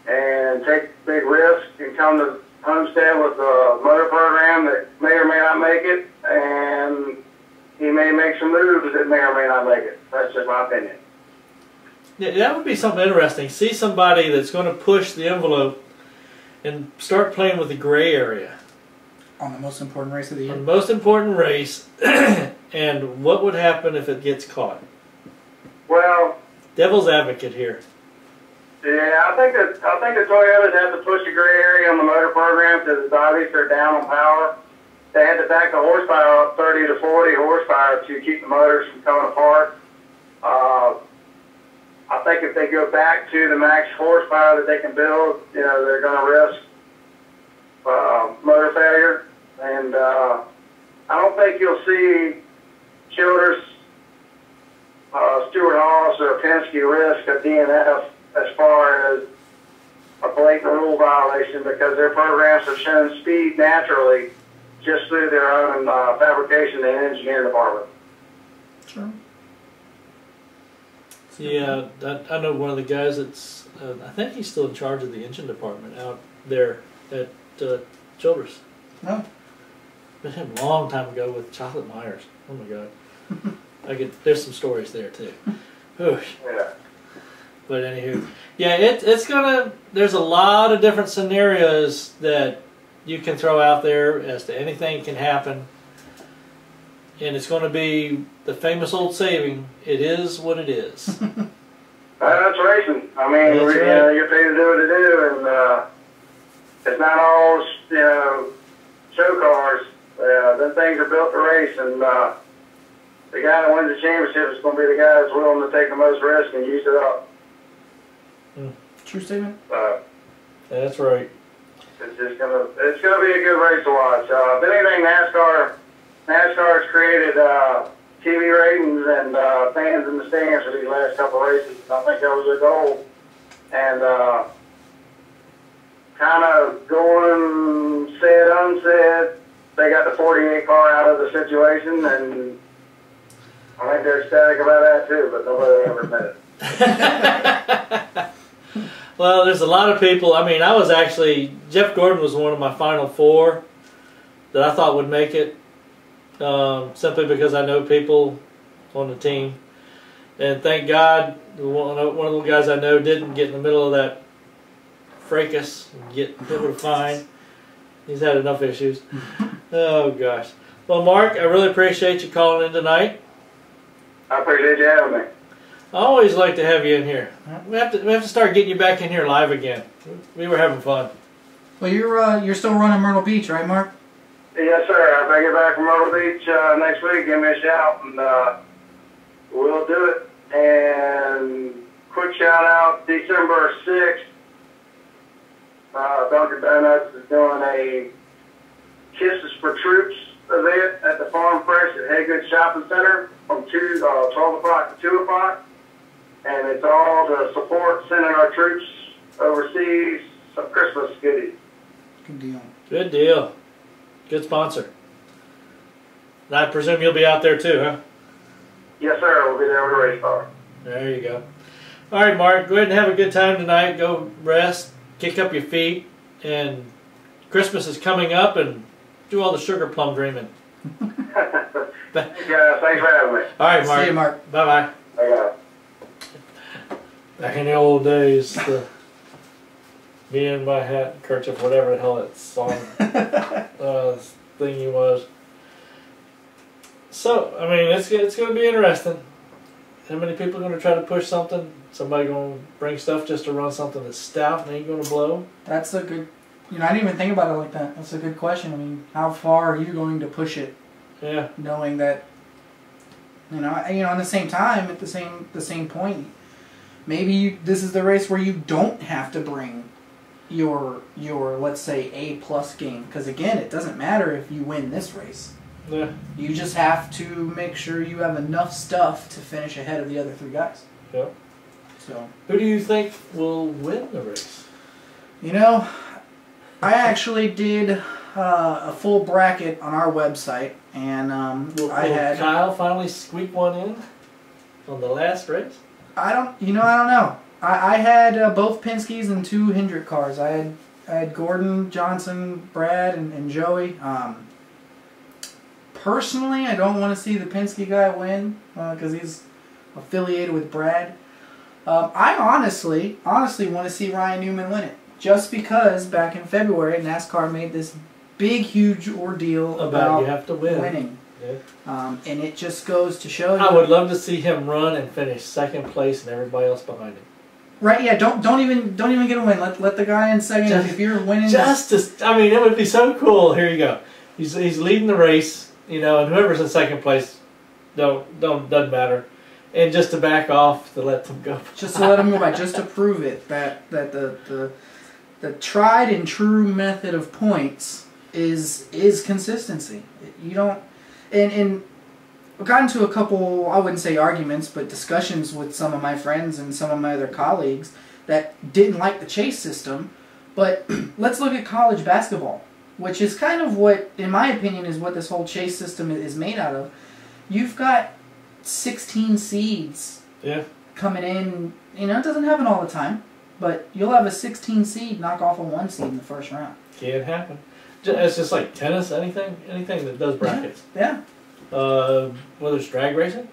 and take big risks and come to Homestead with a motor program that may or may not make it, and he may make some moves that may or may not make it. That's just my opinion. Yeah, that would be something interesting. See somebody that's going to push the envelope and start playing with the gray area. On the most important race of the year. On the most important race, and what would happen if it gets caught? Well, Devil's advocate here. yeah, I think the Toyotas have to push the gray area on the motor program because obviously they're down on power. They had to back the horsepower up 30 to 40 horsepower to keep the motors from coming apart. I think if they go back to the max horsepower that they can build, you know, they're going to risk motor failure. And I don't think you'll see Childers, Stewart Haas, or Penske risk a DNF as far as a blatant rule violation because their programs have shown speed naturally just through their own fabrication and engineering department. Sure. Yeah, I know one of the guys that's, I think he's still in charge of the engine department out there at Childers. No. Met him a long time ago with Chocolate Myers. Oh my God. There's some stories there too. Whoosh. Yeah. But anywho, yeah, it's gonna. There's a lot of different scenarios that you can throw out there as to anything can happen, and it's going to be the famous old saying: "It is what it is." That's racing. I mean, That's you right. know, you're paid to do what to do, and it's not all show cars. Them things are built to race, and the guy that wins the championship is going to be the guy that's willing to take the most risk and use it up. True statement. That's right. It's gonna be a good race to watch. If anything, NASCAR's created TV ratings and fans in the stands for these last couple of races. I think that was their goal, and kind of going said unsaid, they got the 48 car out of the situation, and I think they're ecstatic about that too. But nobody ever admitted it. Well, there's a lot of people. I mean, Jeff Gordon was one of my final four that I thought would make it, simply because I know people on the team. And thank God, one of the guys I know didn't get in the middle of that fracas and get hit with a fine. He's had enough issues. Oh, gosh. Well, Mark, I really appreciate you calling in tonight. I appreciate you having me. I always like to have you in here. We have to start getting you back in here live again. We were having fun. Well, you're still running Myrtle Beach, right, Mark? Yes, sir. If I get back from Myrtle Beach next week, give me a shout, and we'll do it. And quick shout out, December 6th, Dunkin' Donuts is doing a Kisses for Troops event at the Farm Fresh at Haygood Shopping Center from 12 o'clock to 2 o'clock. And it's all to support sending our troops overseas some Christmas goodies. Good deal. Good deal. Good sponsor. And I presume you'll be out there too, huh? Yes, sir. We'll be there with a race car. There you go. All right, Mark. Go ahead and have a good time tonight. Go rest. Kick up your feet. And Christmas is coming up, and do all the sugar plum dreaming. Thanks, guys. Thanks for having me. All right, Mark. See you, Mark. Bye-bye. Okay. Back in the old days, the me in my hat, kerchief, whatever the hell that song thingy was. So, I mean, it's going to be interesting. How many people are going to try to push something? Somebody going to bring stuff just to run something that's stout and ain't going to blow? That's a good. I didn't even think about it like that. That's a good question. I mean, how far are you going to push it? Yeah. Knowing that, on the same time, at the same point, maybe this is the race where you don't have to bring your let's say A+ game, because again, it doesn't matter if you win this race. Yeah. You just have to make sure you have enough stuff to finish ahead of the other three guys. Yeah. So, who do you think will win the race? I actually did a full bracket on our website, and Will Kyle finally squeak one in on the last race? I don't know. I had both Penske's and 2 Hendrick cars. I had Gordon, Johnson, Brad, and Joey. Personally, I don't want to see the Penske guy win because he's affiliated with Brad. I honestly want to see Ryan Newman win it. Just because back in February, NASCAR made this big, huge ordeal about you have to win. Winning. Yeah. And it just goes to show you. I would love to see him run and finish second place and everybody else behind him. Right? Yeah. Don't even get a win. Let the guy in second. If you're winning, I mean, it would be so cool. Here you go. He's leading the race, you know, and whoever's in second place, doesn't matter. And just to back off, to let them go. Just to let them go by, just to prove it that the tried and true method of points is consistency. You don't, and I've gotten to a couple, I wouldn't say arguments, but discussions with some of my friends and some of my other colleagues that didn't like the chase system. But let's look at college basketball, which is kind of what, in my opinion, is what this whole chase system is made out of. You've got 16 seeds coming in. You know, it doesn't happen all the time, but you'll have a 16 seed knock off a 1 seed in the first round. Can't happen. It's just like tennis, anything that does brackets. Yeah. Whether it's drag racing,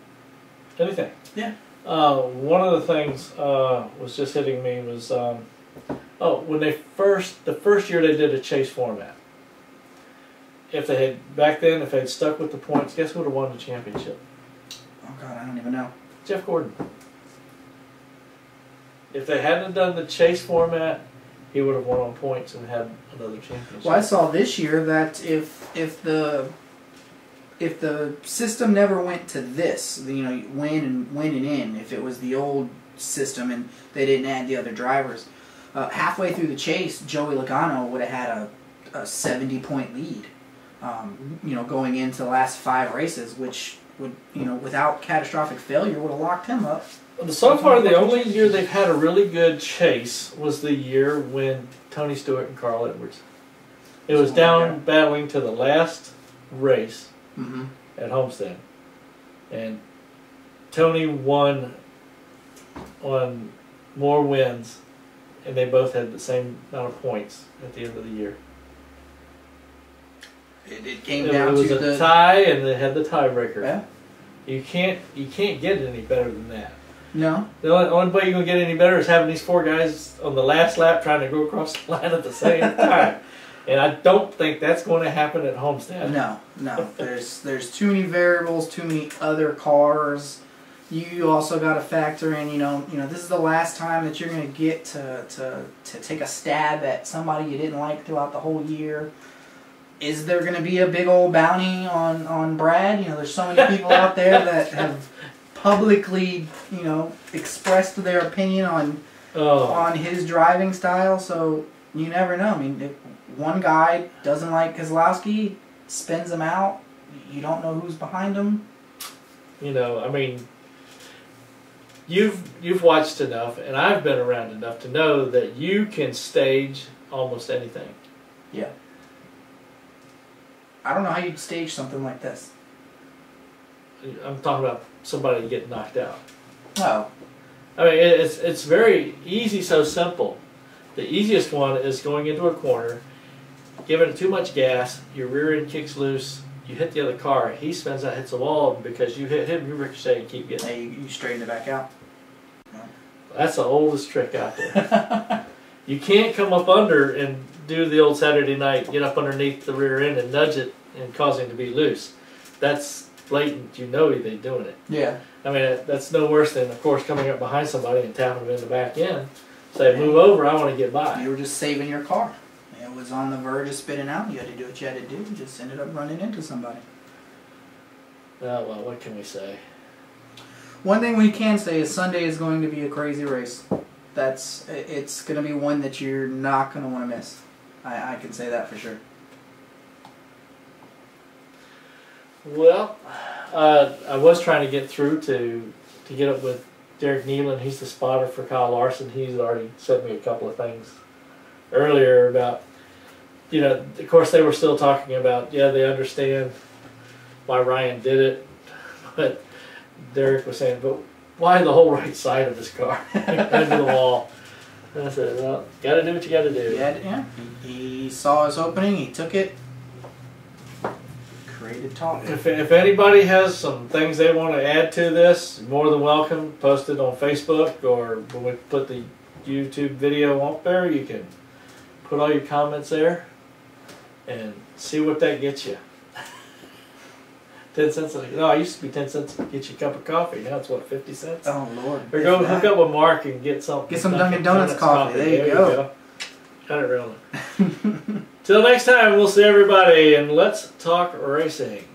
anything. Yeah. One of the things was just hitting me was when the first year they did a chase format. If they had stuck with the points, guess who would have won the championship? Oh God, I don't even know. Jeff Gordon. If they hadn't done the chase format, he would have won on points and had another championship. Well, I saw this year that if the system never went to this, you know, win and in, if it was the old system and they didn't add the other drivers, halfway through the chase, Joey Logano would have had a 70-point lead, you know, going into the last 5 races, which would, you know, without catastrophic failure, would have locked him up. So far, the only year they've had a really good chase was the year when Tony Stewart and Carl Edwards. It was down battling to the last race at Homestead. And Tony won on more wins, and they both had the same amount of points at the end of the year. It came down to the tie, and they had the tiebreaker. Yeah. You can't get it any better than that. No. The only way you're going to get any better is having these 4 guys on the last lap trying to go across the line at the same time. And I don't think that's going to happen at Homestead. No. There's too many variables, too many other cars. You also got to factor in, you know, this is the last time that you're going to get to take a stab at somebody you didn't like throughout the whole year. Is there going to be a big old bounty on Brad? You know, there's so many people out there that have publicly, you know, expressed their opinion on his driving style. So you never know. I mean, if one guy doesn't like Keselowski, spins him out. You don't know who's behind him. You know, I mean, you've watched enough, and I've been around enough to know that you can stage almost anything. Yeah. I don't know how you'd stage something like this. I'm talking about somebody getting knocked out. Oh. I mean, it's very easy, so simple. The easiest one is going into a corner, giving it too much gas, your rear end kicks loose, you hit the other car, he spins out, hits the wall, and because you hit him, you ricochet and keep getting it. Hey, you straighten it back out. No. That's the oldest trick out there. You can't come up under and do the old Saturday night, get up underneath the rear end and nudge it and cause him to be loose. That's blatant. You know they're doing it. Yeah. I mean, that's no worse than, of course, coming up behind somebody and tapping them in the back end. Say, move over, I want to get by. You were just saving your car. It was on the verge of spitting out. You had to do what you had to do. You just ended up running into somebody. Oh, well, what can we say? One thing we can say is Sunday is going to be a crazy race. It's going to be one that you're not going to want to miss. I can say that for sure. Well, I was trying to get through to get up with Derek Nealon. He's the spotter for Kyle Larson. He's already sent me a couple of things earlier about, you know, of course they were still talking about, yeah, they understand why Ryan did it, but Derek was saying, but Why the whole right side of his car into the wall? And I said, well, gotta do what you gotta do. Yeah. He saw his opening, he took it, created talk. If anybody has some things they want to add to this, more than welcome. Post it on Facebook, or when we put the YouTube video up there, you can put all your comments there and see what that gets you. 10 cents. No, it used to be 10 cents to get you a cup of coffee. Now it's what, 50 cents? Oh Lord! Or go hook up with Mark and get some. Get some Dunkin' Donuts coffee. There you go. Got it rolling. Till next time, we'll see everybody, and let's talk racing.